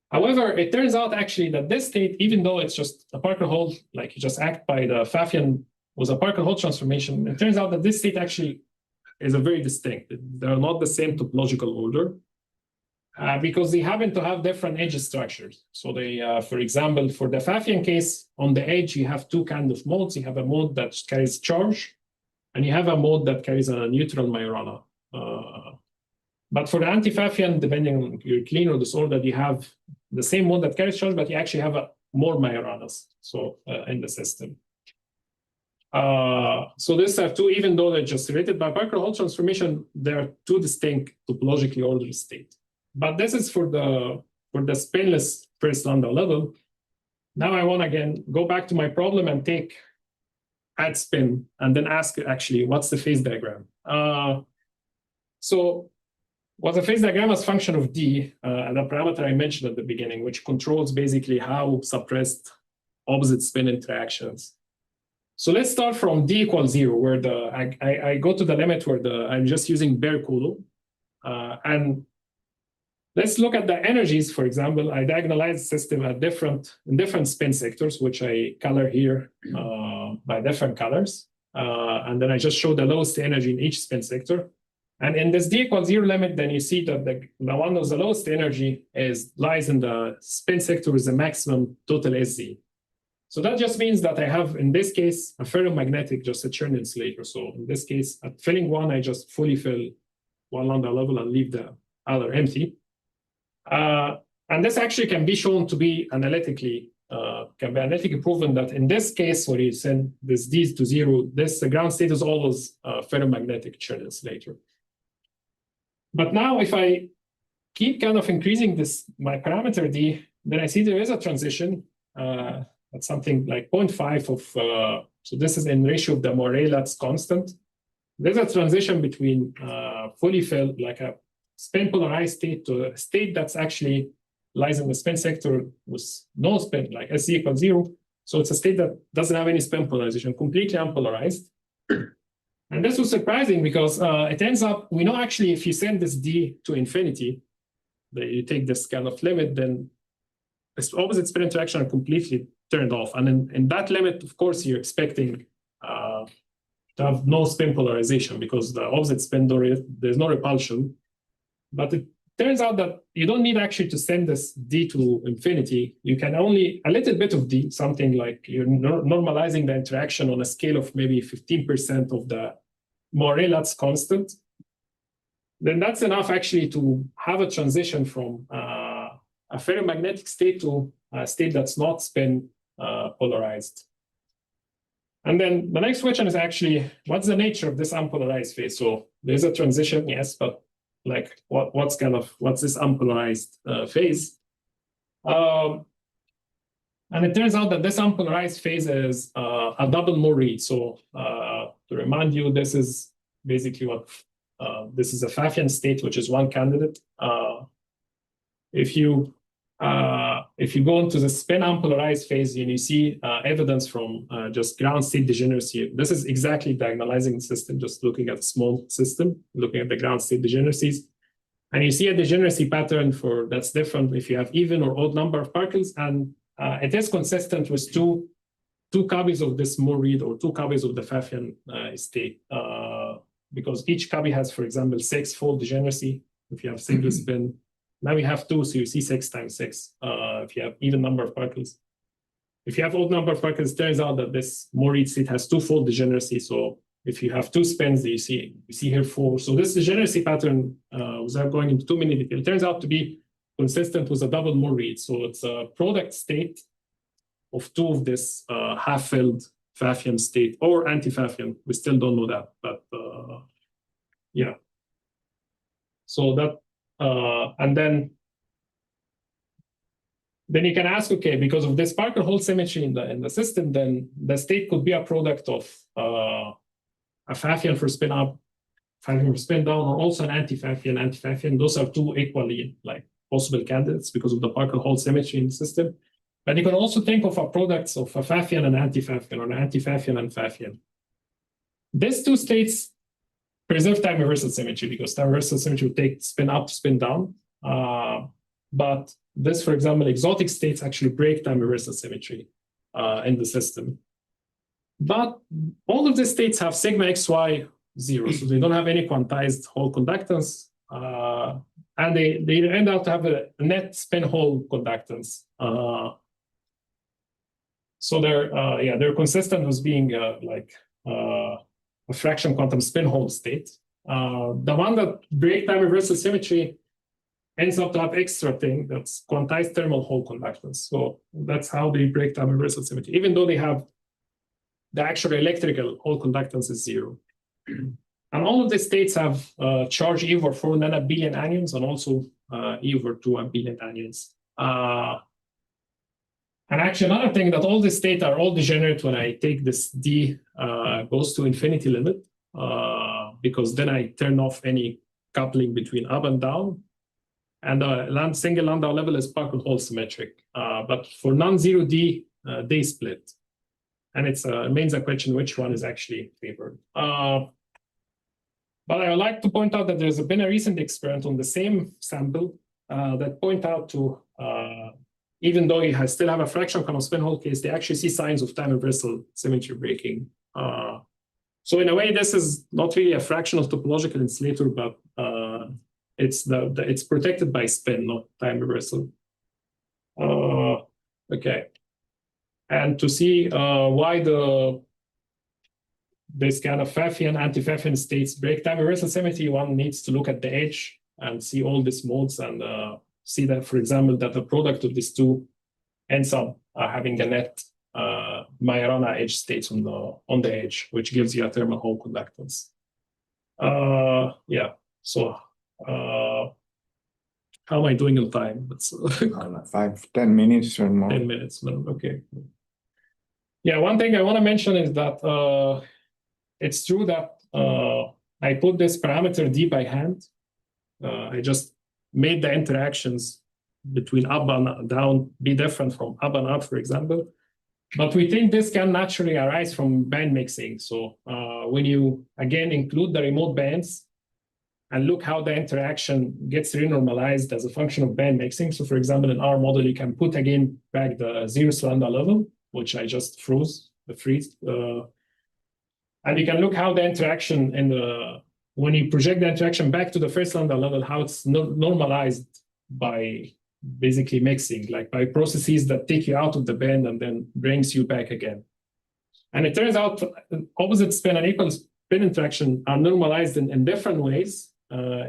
However, it turns out actually that this state, even though it's just a Parker-Hall, like you just act by the Pfaffian was a Parker-Hall transformation, it turns out that this state actually is a very distinct. They're not the same topological order. Because they happen to have different edge structures. So they, for example, for the Pfaffian case, on the edge, you have two kinds of modes. You have a mode that carries charge, and you have a mode that carries a neutral Majorana. But for the anti-Pfaffian, depending on your clean or disordered, you have the same mode that carries charge, but you actually have more Majoranas in the system. So these are two, even though they're just related by Parker-Hall transformation, they are two distinct topologically ordered states. But this is for the spinless first Landau level. Now I want to again go back to my problem and add spin and then ask actually what's the phase diagram. So what the phase diagram is function of D, the parameter I mentioned at the beginning, which controls basically how suppressed opposite spin interactions. So let's start from D equals 0, where I go to the limit where I'm just using bare Coulomb, and let's look at the energies. For example, I diagonalize the system in different spin sectors, which I color here by different colors. And then I just show the lowest energy in each spin sector. And in this D equals 0 limit, then you see that the one with the lowest energy lies in the spin sector with the maximum total SZ. So that just means that I have, in this case, a ferromagnetic, just a Chern insulator. So in this case, at filling one, I just fully fill one Landau level and leave the other empty. And this actually can be shown to be analytically proven that in this case, where you send this D to 0, this ground state is always a ferromagnetic Chern insulator. But now if I keep kind of increasing my parameter D, then I see there is a transition at something like 0.5 of, so this is in ratio of the Morey-Lutz constant. There's a transition between fully filled, like a spin polarized state, to a state that's actually lies in the spin sector with no spin, like SZ equals 0. So it's a state that doesn't have any spin polarization, completely unpolarized. And this was surprising because it ends up, we know actually if you send this D to infinity, that you take this kind of limit, then this opposite spin interaction are completely turned off. And in that limit, of course, you're expecting to have no spin polarization because the opposite spin, there's no repulsion. But it turns out that you don't need actually to send this D to infinity. You can only, a little bit of D, something like you're normalizing the interaction on a scale of maybe 15% of the Morey-Lutz constant. Then that's enough actually to have a transition from a ferromagnetic state to a state that's not spin polarized. And then the next question is actually, what's the nature of this unpolarized phase? So there's a transition, yes, but like what's this unpolarized phase? And it turns out that this unpolarized phase is a double Morey. So to remind you, this is basically what This is a Pfaffian state, which is one candidate. If you go into the spin unpolarized phase and you see evidence from just ground state degeneracy, this is exactly diagonalizing the system, just looking at a small system, looking at the ground state degeneracies. And you see a degeneracy pattern that's different if you have even or odd number of particles. And it is consistent with two copies of this Moore-Reed or two copies of the Pfaffian state. Because each copy has, for example, 6-fold degeneracy. If you have single spin, now we have 2, so you see 6 times 6. If you have even number of particles, if you have odd number of particles, it turns out that this Moore-Reed state has 2-fold degeneracy. So if you have 2 spins, you see here 4. So this degeneracy pattern, without going into too many details, turns out to be consistent with a double Moore-Reed. So it's a product state of 2 of this half-filled Pfaffian state or anti-Pfaffian. We still don't know that, but yeah. So that, and then you can ask, okay, because of this Parker-Hall symmetry in the system, then the state could be a product of a Pfaffian for spin up, Pfaffian for spin down, or also an anti-Pfaffian. Those are 2 equally possible candidates because of the Parker-Hall symmetry in the system. But you can also think of a product of a Pfaffian and anti-Pfaffian, or an anti-Pfaffian and Pfaffian. These 2 states preserve time reversal symmetry because time reversal symmetry would take spin up, spin down. But this, for example, exotic states actually break time reversal symmetry in the system. But all of these states have sigma xy 0, so they don't have any quantized Hall conductance, and they end up to have a net spin Hall conductance. So they're consistent with being a fraction quantum spin Hall state. The one that break time reversal symmetry ends up to have extra thing that's quantized thermal Hall conductance. So that's how they break time reversal symmetry, even though they have the actual electrical Hall conductance is 0. And all of the states have charge E over 4 non-Abelian anyons and also E over 2 Abelian anyons. And actually, another thing that all these states are all degenerate when I take this D goes to infinity limit, because then I turn off any coupling between up and down. And the single Landau level is Parker-Hall symmetric. But for non-zero D, they split. And it remains a question which one is actually favored. But I would like to point out that there's been a recent experiment on the same sample that point out to, even though you still have a fractional quantum spin Hall case, they actually see signs of time reversal symmetry breaking. So in a way, this is not really a fractional topological insulator, but it's protected by spin, not time reversal. Okay. And to see why this kind of Pfaffian, anti-Pfaffian states break time reversal symmetry, one needs to look at the edge and see all these modes and see that, for example, that the product of these 2 ends up having a net Majorana edge states on the edge, which gives you a thermal Hall conductance. Yeah. So how am I doing on time? That's 5-10 minutes or more. 10 minutes. Okay. Yeah, one thing I want to mention is that it's true that I put this parameter D by hand. I just made the interactions between up and down be different from up and up, for example. But we think this can naturally arise from band mixing. So when you, again, include the remote bands and look how the interaction gets renormalized as a function of band mixing. So for example, in our model, you can put again back the 0th Landau level, which I just froze, the freeze. And you can look how the interaction when you project the interaction back to the 1st Landau level, how it's normalized by basically mixing, like by processes that take you out of the band and then brings you back again. And it turns out opposite spin and equal spin interaction are normalized in different ways.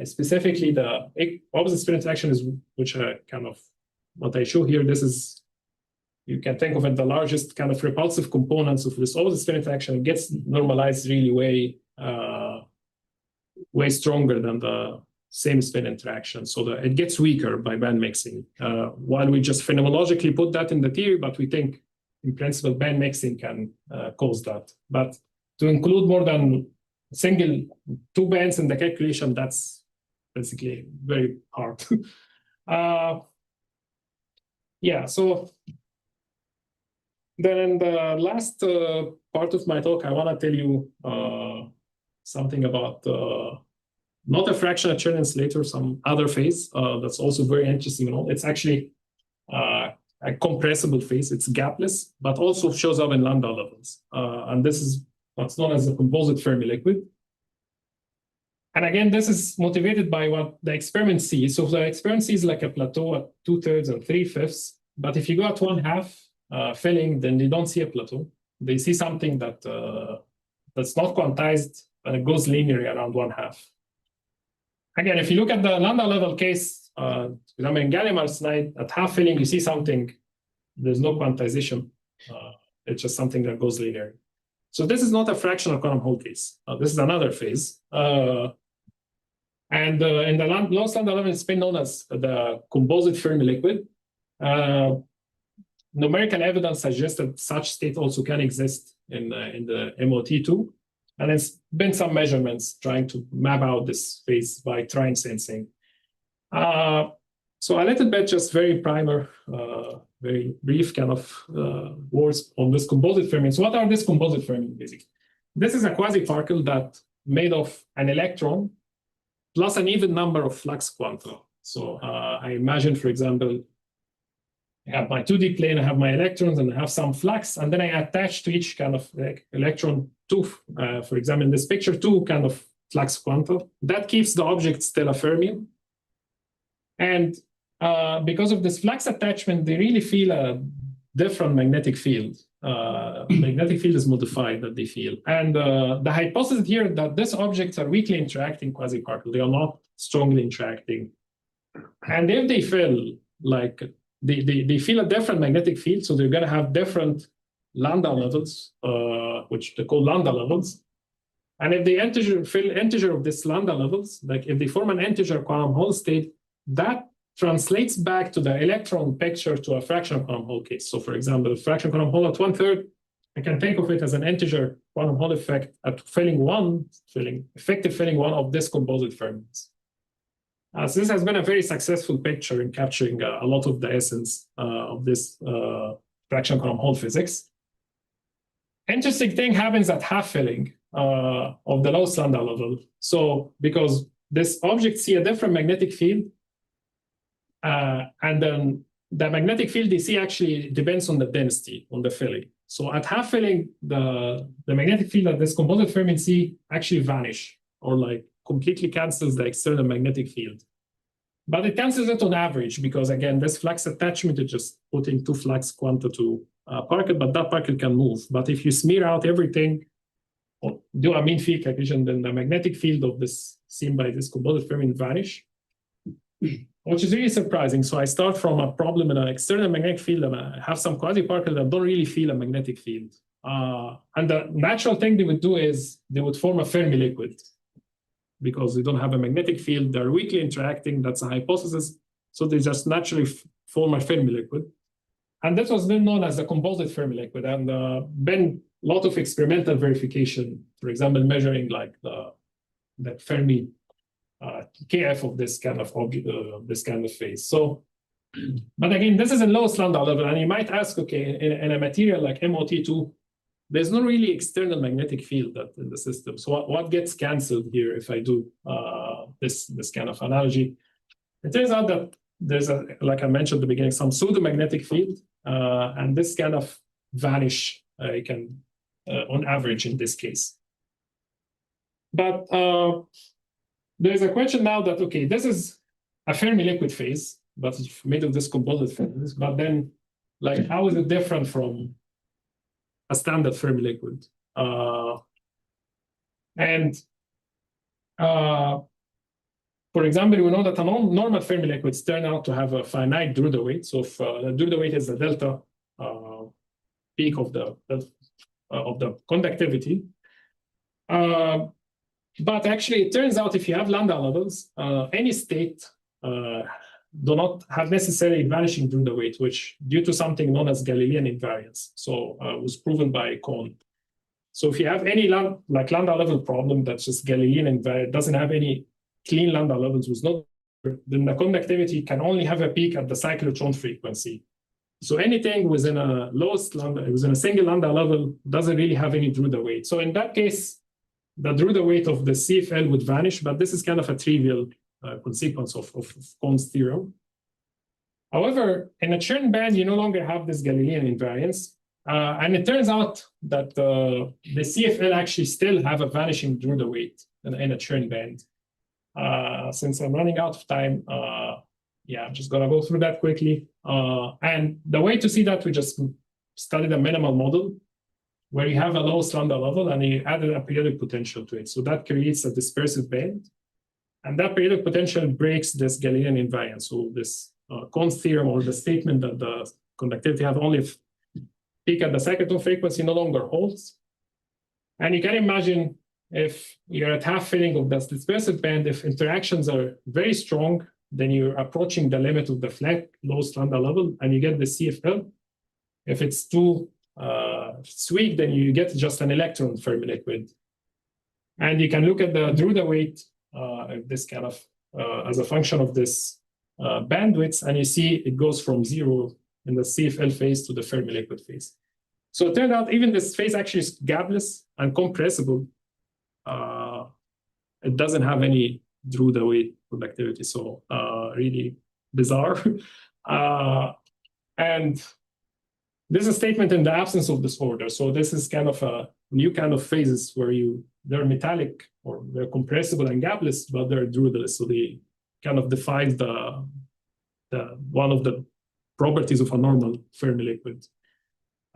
Specifically, the opposite spin interaction is, which kind of what I show here, this is, you can think of it, the largest kind of repulsive components of this opposite spin interaction gets normalized really way stronger than the same spin interaction. So it gets weaker by band mixing. While we just phenomenologically put that in the theory, but we think in principle band mixing can cause that. But to include more than single two bands in the calculation, that's basically very hard. Yeah, so then in the last part of my talk, I want to tell you something about not a fractional Chern insulator, some other phase that's also very interesting. It's actually a compressible phase. It's gapless, but also shows up in Landau levels. And this is what's known as a composite Fermi liquid. And again, this is motivated by what the experiment sees. So the experiment sees like a plateau at 2/3 and 3/5. But if you go at 1/2 filling, then they don't see a plateau. They see something that that's not quantized, and it goes linearly around 1/2. Again, if you look at the Landau level case, in gallium arsenide at half filling, you see something. There's no quantization. It's just something that goes linear. So this is not a fractional quantum Hall case. This is another phase. And in the lowest Landau level, it's been known as the composite Fermi liquid. Numerical evidence suggests that such state also can exist in the MOT2. And there's been some measurements trying to map out this phase by trine sensing. So a little bit, just very primer, very brief kind of words on this composite Fermi. So what are these composite Fermi, basically? This is a quasi-particle that made of an electron plus an even number of flux quanta. So I imagine, for example, I have my 2D plane, I have my electrons, and I have some flux, and then I attach to each kind of electron two, for example, in this picture, two kind of flux quanta. That keeps the object still a fermion. And because of this flux attachment, they really feel a different magnetic field. Magnetic field is modified that they feel. And the hypothesis here is that these objects are weakly interacting quasi-particle. They are not strongly interacting. And if they feel like they feel a different magnetic field, so they're going to have different Landau levels, which they call Landau levels. And if they fill integer of this Landau levels, like if they form an integer quantum Hall state, that translates back to the electron picture to a fractional quantum Hall case. So for example, fractional quantum Hall at 1/3, I can think of it as an integer quantum Hall effect at effective filling one of this composite fermions. So this has been a very successful picture in capturing a lot of the essence of this fractional quantum Hall physics. Interesting thing happens at half filling of the lowest Landau level. So because this object see a different magnetic field, and then the magnetic field they see actually depends on the density, on the filling. So at half filling, the magnetic field that this composite fermion see actually vanish, or like completely cancels the external magnetic field. But it cancels it on average because, again, this flux attachment is just putting two flux quanta to a particle, but that particle can move. But if you smear out everything, or do a mean field calculation, then the magnetic field of this seen by this composite fermion vanish, which is really surprising. So I start from a problem in an external magnetic field, and I have some quasi-particles that don't really feel a magnetic field. And the natural thing they would do is they would form a Fermi liquid because they don't have a magnetic field. They're weakly interacting. That's a hypothesis. So they just naturally form a Fermi liquid. And this was then known as the composite Fermi liquid. And been a lot of experimental verification, for example, measuring like the Fermi KF of this kind of object, this kind of phase. So, but again, this is a lowest Landau level, and you might ask, okay, in a material like MOT2, there's no really external magnetic field that in the system. So what gets canceled here if I do this kind of analogy? It turns out that there's like I mentioned at the beginning, some pseudo-magnetic field, and this kind of vanish on average in this case. But there's a question now that, okay, this is a Fermi liquid phase, but it's made of this composite phase. But then, like, how is it different from a standard Fermi liquid? For example, we know that normal Fermi liquids turn out to have a finite Drude weight. So if the Drude weight is the delta peak of the conductivity. But actually, it turns out if you have Landau levels, any state do not have necessarily vanishing Drude weight, which due to something known as Galilean invariance. So was proven by Kohn. So if you have any like Landau level problem that's just Galilean invariant, doesn't have any clean Landau levels with no, then the conductivity can only have a peak at the cyclotron frequency. So anything within a lowest Landau, within a single Landau level doesn't really have any Drude weight. So in that case, the Drude weight of the CFL would vanish, but this is kind of a trivial consequence of Kohn's theorem. However, in a Chern band, you no longer have this Galilean invariance. And it turns out that the CFL actually still have a vanishing Drude weight in a Chern band. Since I'm running out of time, yeah, I'm just gonna go through that quickly. And the way to see that, we just studied a minimal model where you have a lowest Landau level and you added a periodic potential to it. So that creates a dispersive band. And that periodic potential breaks this Galilean invariance. So this Kohn's theorem, or the statement that the conductivity have only peak at the cyclotron frequency, no longer holds. And you can imagine if you're at half filling of this dispersive band, if interactions are very strong, then you're approaching the limit of the flat lowest Landau level and you get the CFL. If it's too weak, then you get just an electron Fermi liquid. And you can look at the Drude weight, this kind of as a function of this bandwidth, and you see it goes from 0 in the CFL phase to the Fermi liquid phase. So it turned out even this phase actually is gapless and compressible. It doesn't have any Drude weight conductivity, so really bizarre. And this is a statement in the absence of disorder. So this is kind of a new kind of phases where they're metallic or they're compressible and gapless, but they're Drudeless. So they kind of define the one of the properties of a normal Fermi liquid.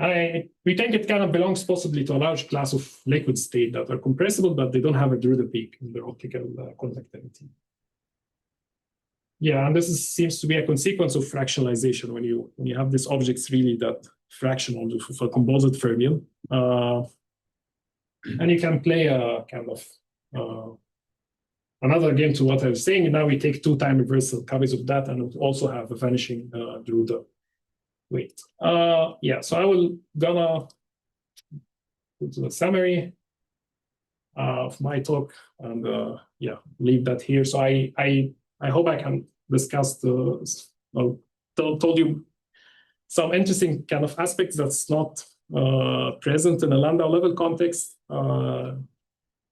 We think it kind of belongs possibly to a large class of liquid state that are compressible, but they don't have a Drude peak in their optical conductivity. Yeah, and this seems to be a consequence of fractionalization when you have these objects really that fractional for composite fermion. And you can play a kind of another game to what I was saying. Now we take 2 time reversal copies of that, and we also have a vanishing Drude weight. Yeah, so I will gonna go to the summary of my talk and yeah, leave that here. So I hope I can discuss told you some interesting kind of aspects that's not present in a Landau level context.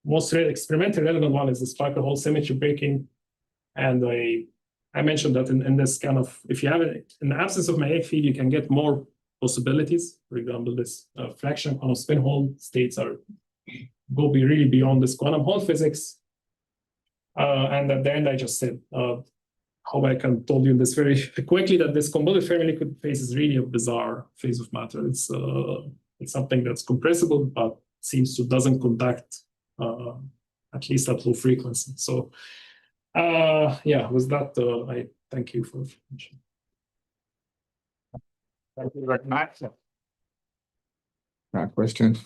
Most experimentally relevant one is the sparkle hole symmetry breaking. And I mentioned that in this kind of, if you have it in the absence of magnetic field, you can get more possibilities. For example, this fraction quantum spin hole states go really beyond this quantum Hall physics. And at the end, I just said, how I can told you this very quickly, that this composite Fermi liquid phase is really a bizarre phase of matter. It's something that's compressible, but seems to doesn't conduct at least at low frequency. So yeah, with that, I thank you for the attention. Thank you very much. Question?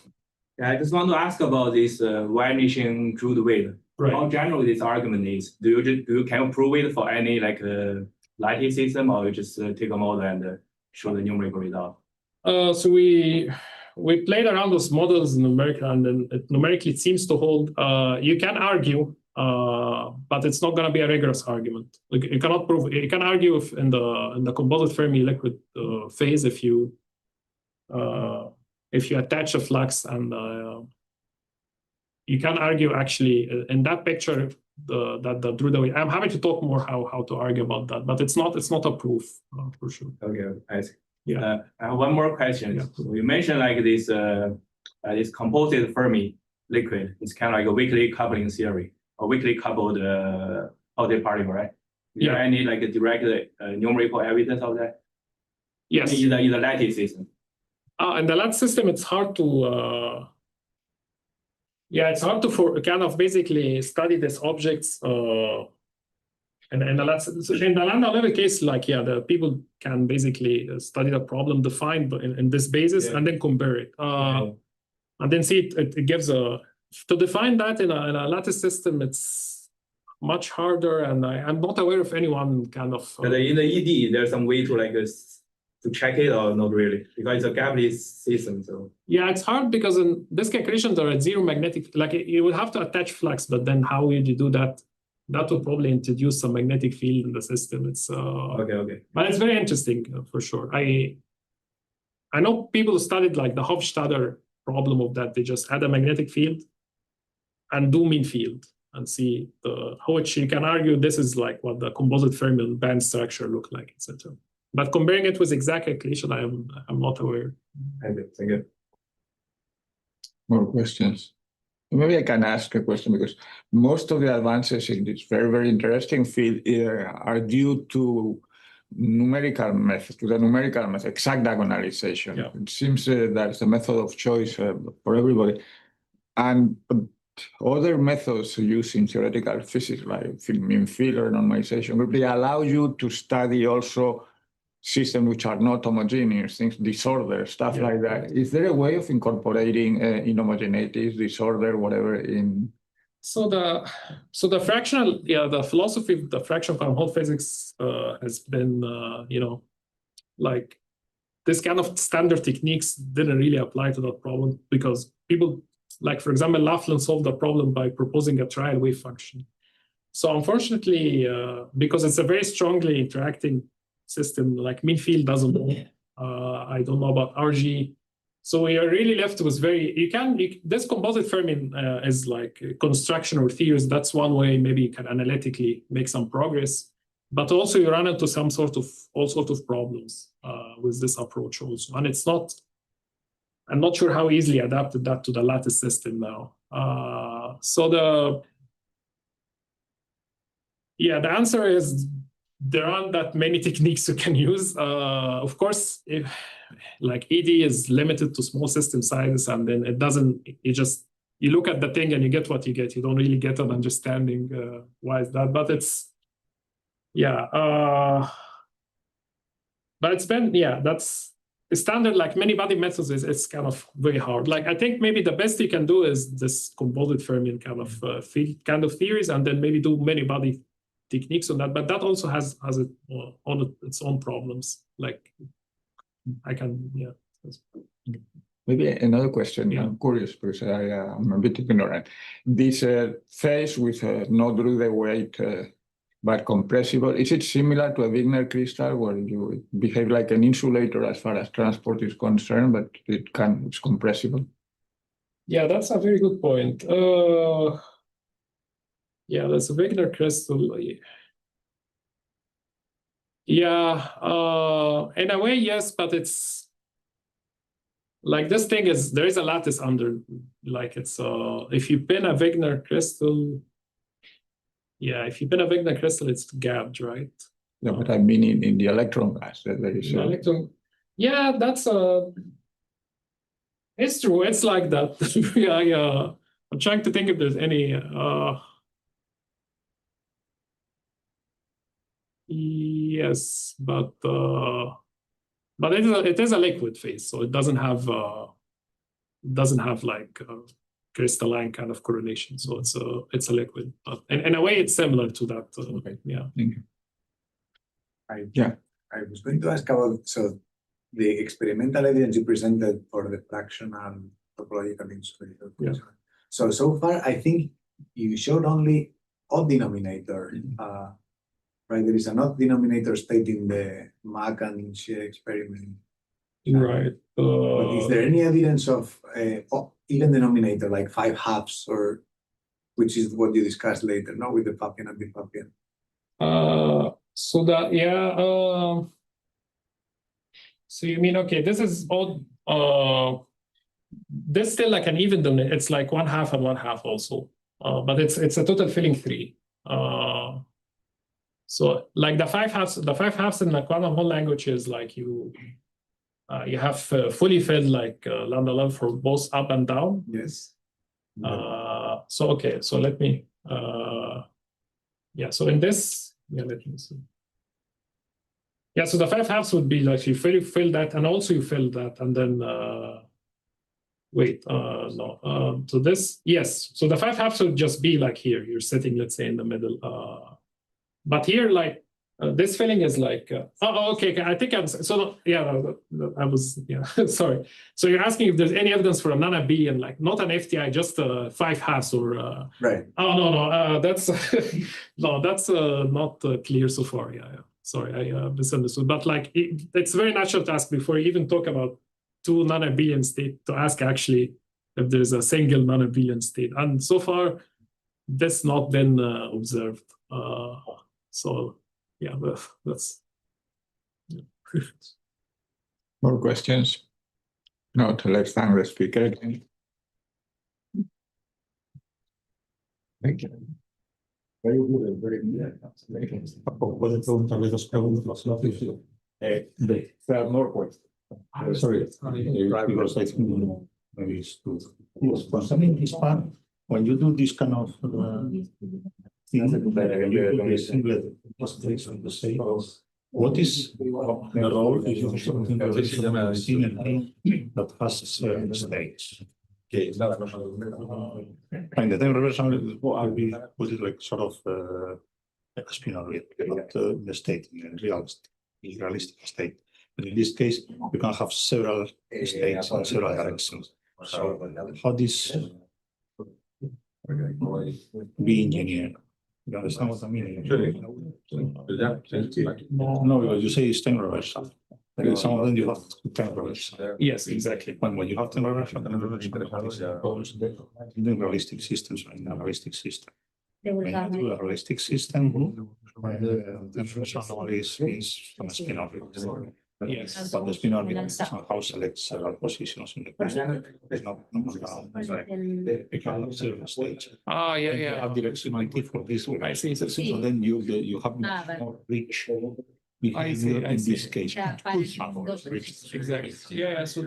Yeah, I just want to ask about this vanishing Drude weight. Right. How general this argument is? Can you prove it for any like lattice system, or you just take a model and show the numerical result? So we played around those models numerically, and then numerically it seems to hold. You can argue, but it's not going to be a rigorous argument. Like you cannot prove. You can argue if in the composite Fermi liquid phase if you attach a flux, and you can argue actually in that picture that the Drude weight. I'm happy to talk more how to argue about that, but it's not a proof for sure. Okay, I see. Yeah. I have one more question. Yeah. So you mentioned like this composite Fermi liquid. It's kind of like a weakly coupling theory, a weakly coupled positive particle, right? Is there any like direct numerical evidence of that? Yes. In the lattice system. In the lattice system, it's hard to. It's hard to kind of basically study these objects. And in the Landau level case, like the people can basically study the problem defined in this basis and then compare it, and then see it gives to define that in a lattice system. It's much harder, and I'm not aware of anyone kind of. But in the ED, there's some way to like to check it or not really? Because it's a gapless system, so. Yeah, it's hard because in this calculation there are zero magnetic, like you would have to attach flux, but then how would you do that? That would probably introduce some magnetic field in the system. It's Okay. But it's very interesting for sure. I know people studied like the Hofstadter problem of that. They just add a magnetic field and do mean field and see which you can argue this is like what the composite Fermi band structure look like, etc. But comparing it with exact calculation, I'm not aware. Thank you. More questions? Maybe I can ask a question because most of the advances in this very, very interesting field are due to numerical method, exact diagonalization. Yeah. It seems that's the method of choice for everybody. And other methods used in theoretical physics, like mean field or normalization, they allow you to study also systems which are not homogeneous, things, disorder, stuff like that. Is there a way of incorporating inhomogeneities, disorder, whatever in? So the fractional, the philosophy of the fractional quantum Hall physics has been, like this kind of standard techniques didn't really apply to that problem because people, like for example, Laughlin solved the problem by proposing a trial wave function. So unfortunately, because it's a very strongly interacting system, like mean field doesn't know. I don't know about RG. So we are really left with this composite Fermi is like construction or theories. That's one way maybe you can analytically make some progress, but also you run into all sorts of problems with this approach also. And I'm not sure how easily adapted that to the lattice system now. The answer is there aren't that many techniques you can use. Of course, like ED is limited to small system sizes, and then you look at the thing and you get what you get. You don't really get an understanding why is that, but but it's been, that's the standard, like many body methods it's kind of very hard. Like I think maybe the best you can do is this composite Fermion kind of field kind of theories, and then maybe do many body techniques on that, but that also has its own problems. Like I can, Maybe another question. I'm curious because I'm a bit ignorant. This phase with no Drude weight but compressible, is it similar to a Wigner crystal where you behave like an insulator as far as transport is concerned, but it's compressible? Yeah, that's a very good point. Yeah, that's a Wigner crystal. Yeah, in a way, yes, but it's like this thing is, there is a lattice under, like it's, if you pin a Wigner crystal, it's gapped, right? Yeah, but I mean in the electron gas, there is electron. Yeah, that's it's true. It's like that. I'm trying to think if there's any. Yes, but it is a liquid phase, so it doesn't have like crystalline kind of correlation. So it's a liquid, but in a way it's similar to that. Okay. Yeah. Thank you. I was going to ask about the experimental evidence you presented for the fractional topological insulator. Yeah. So far, I think you showed only odd denominator. Right, there is an odd denominator state in the Mach and Xie experiment. Right. But is there any evidence of even denominator like 5/2, or which is what you discussed later, no, with the Papian and the Papian? So you mean, okay, this is odd. This still like an even denominator. It's like 1/2 and 1/2 also, but it's a total filling 3. So like the 5/2 in the quantum Hall language is like you have fully filled like lambda level for both up and down. Yes. So okay, so let me so in this, let me see. Yeah, so the 5/2 would be like you fully fill that, and also you fill that, and then no. So this, yes. So the 5/2 would just be like here. You're sitting, let's say, in the middle. But here, like This filling is like, okay. I think I'm so yeah. I was sorry. So you're asking if there's any evidence for a non-Abelian, like not an FTI, just 5 halves or Right. Oh no, that's no, that's not clear so far. Yeah. Sorry, I misunderstood. But like, it's very natural to ask before you even talk about 2 non-Abelian states to ask actually if there's a single non-Abelian state, and so far that's not been observed. So. Yeah, that's. Yeah. More questions? No, let's thank the speaker. Thank you. Very good, very good. There are more questions. Sorry, because I think maybe it's too. Concerning this part, when you do this kind of what is the role if you have something that is that has states? And the time reversal will be put it like sort of spinor, not the state in realistic state. But in this case, you can have several states in several directions. So how this be engineered? You understand what I mean? No, because you say it's time reversal. Like some of them you have time reversal. Yes, exactly. When you have time reversal, then in realistic systems, in a realistic system. When you do a realistic system, the first anomaly is from a spin-off. Yes. But the spin-off somehow selects several positions in the question. It's not you can observe a stage. Yeah. You have directionality for this one. I see. So then you have more rich behavior in this case. Exactly. Yeah. So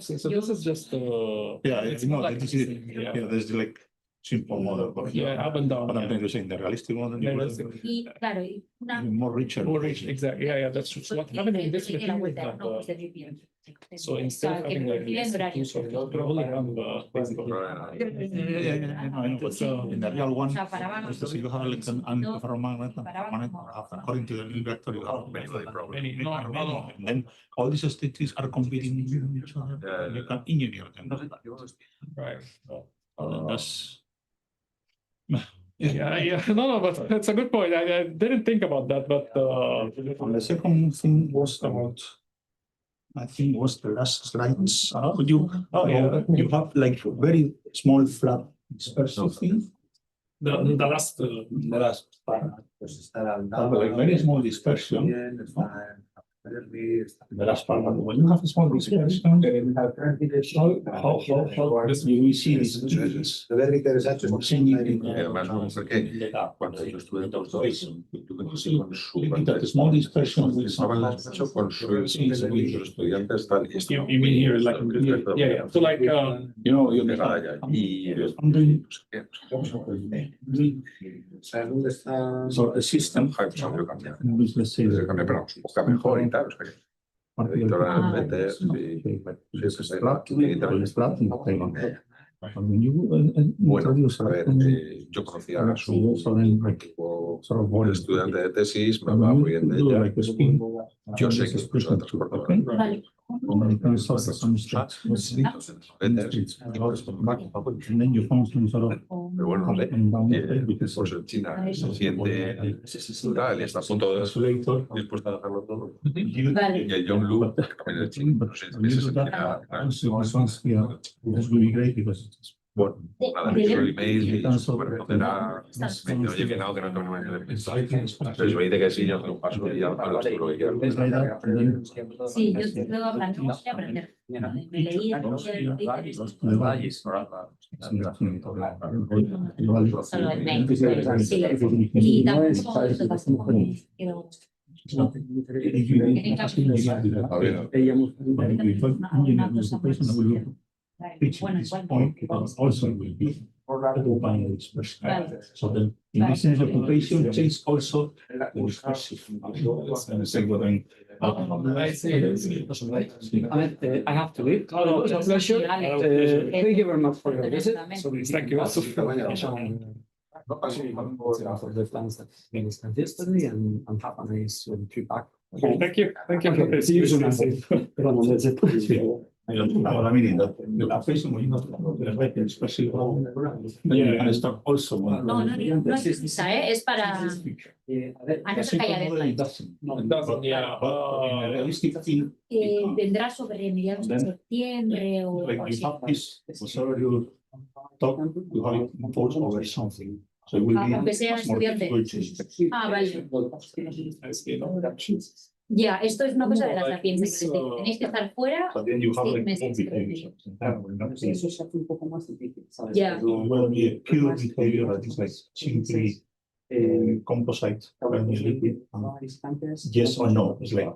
so this is just this is there's like simple model. But up and down. But I'm trying to say in the realistic model, more richer. More rich, exactly. Yeah, that's true. So what happened in this material is that so instead of having like two sort of only have basically. I know. But in the real one, because you have like an anti-ferromagnet, according to the new vector, you have many. And then all these states are competing with each other. You can engineer them. Right. That's. Yeah. No, but that's a good point. I didn't think about that, but And the second thing was about, I think was the last slides. Could you? You have like very small flat dispersive thing. the last Like very small dispersion. The last part, when you have a small dispersion, how do we see this? That small dispersion with some. You mean here, like yeah. So like So a system. Let's say Bueno, a ver, yo conocía a su estudiante de tesis, me hablaba muy bien de ella. Yo sé que usa transportador. Pero bueno, no sé, pues en China se siente tal y está a punto de dispuesta a dejarlo todo. Y el John Lu también es chino, no sé, ese sentirá. Bueno, nada, le hizo el email y reconocerá, me dice, oye, que no tengo ninguna idea de pensar. Pero si me dice que sí, yo te lo paso y ya hablas tú lo que quieras. Sí, yo luego hablando voy a aprender. Me leí solo el mail. Y tampoco Also will be binary dispersion. So then in this sense, the occupation change also the dispersive. I have to leave. Oh, it was a pleasure. Thank you very much for your visit. thank you also. Yesterday and have a nice trip back. Thank you for this. Ahora miren, la presión muy especially and start also. No, no, no es precisa, ¿eh? Es para. A no ser que haya deadlines. Vendrá sobre mediados de septiembre o Like you así. have this, whatever you talk, you have it imposed over something. So it will be Aunque sea much more estudiante. difficult to- Ah, vale. Ya, esto es una cosa de la sapiencia, que les dice, tenéis que estar fuera. But then you have 6 like meses, more behavior. Eso se hace un poco más difícil, ¿sabes? Ya. It will be a pure behavior that is like simply composite, Fermi liquid, yes or no. It's like,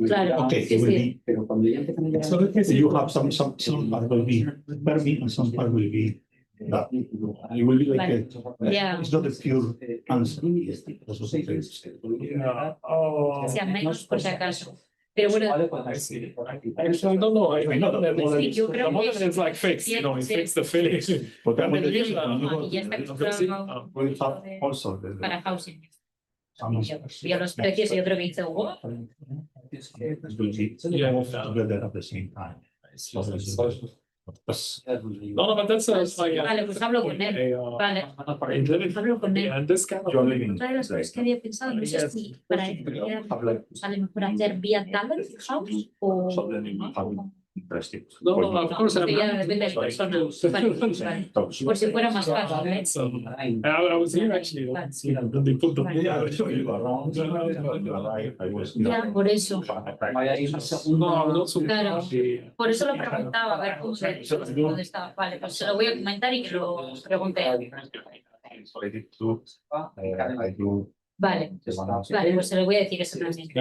Claro, okay, sí, it will sí. be, Pero cuando ya empiezan a llegar so you have some part will be Fermi and some part will be that. It will be like a, Yeah. it's not a pure answer. That's what it is. Sea menos por si acaso. Pero bueno, Actually, I don't know. I know that Sí, yo creo the model que is like fixed, you know, it sí. fixes the feeling. But then when y you ya está configurado will have also the para housing. some Vio los precios y yo creo que hice wow. will be together at the same time. No, but that's like Vale, pues hablo con él. Vale, hablo con él. and this kind of You're living. Otra de las cosas que había pensado, no sé si para él sale mejor hacer vía talent house o. So then you will have interesting. No, of course, Porque ya depende de la persona. Vale, vale. Por si fuera más fácil, ¿eh? So, I was here actually. When they put the Yeah, I saw you around. You arrived. I was. Ya, por eso. vaya a ir una segunda. No, not so Claro. much. Por eso lo preguntaba, a ver dónde estaba. Vale, pues se lo voy a comentar y que lo pregunte. So I did two. I do. Vale, vale, pues se lo voy a decir eso también. Y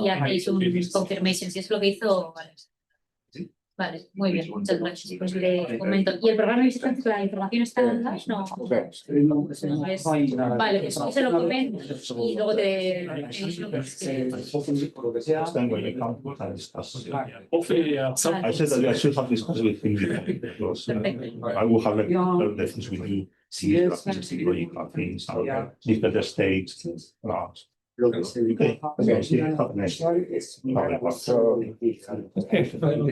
hacéis un confirmation, si es lo que hizo, vale. Vale, muy bien, muchas gracias. Pues le comento. ¿Y el programa de visitantes, la información está en Landau? No. Pues, vale, pues yo se lo comento y luego te Por lo que sea. Then when you come and discuss. Hopefully, some. I said that I should have discussed with him because I will have like lessons with you. Si es Logical things, different states. lo que se dedica Okay, so see, have a nice- es have a- Okay.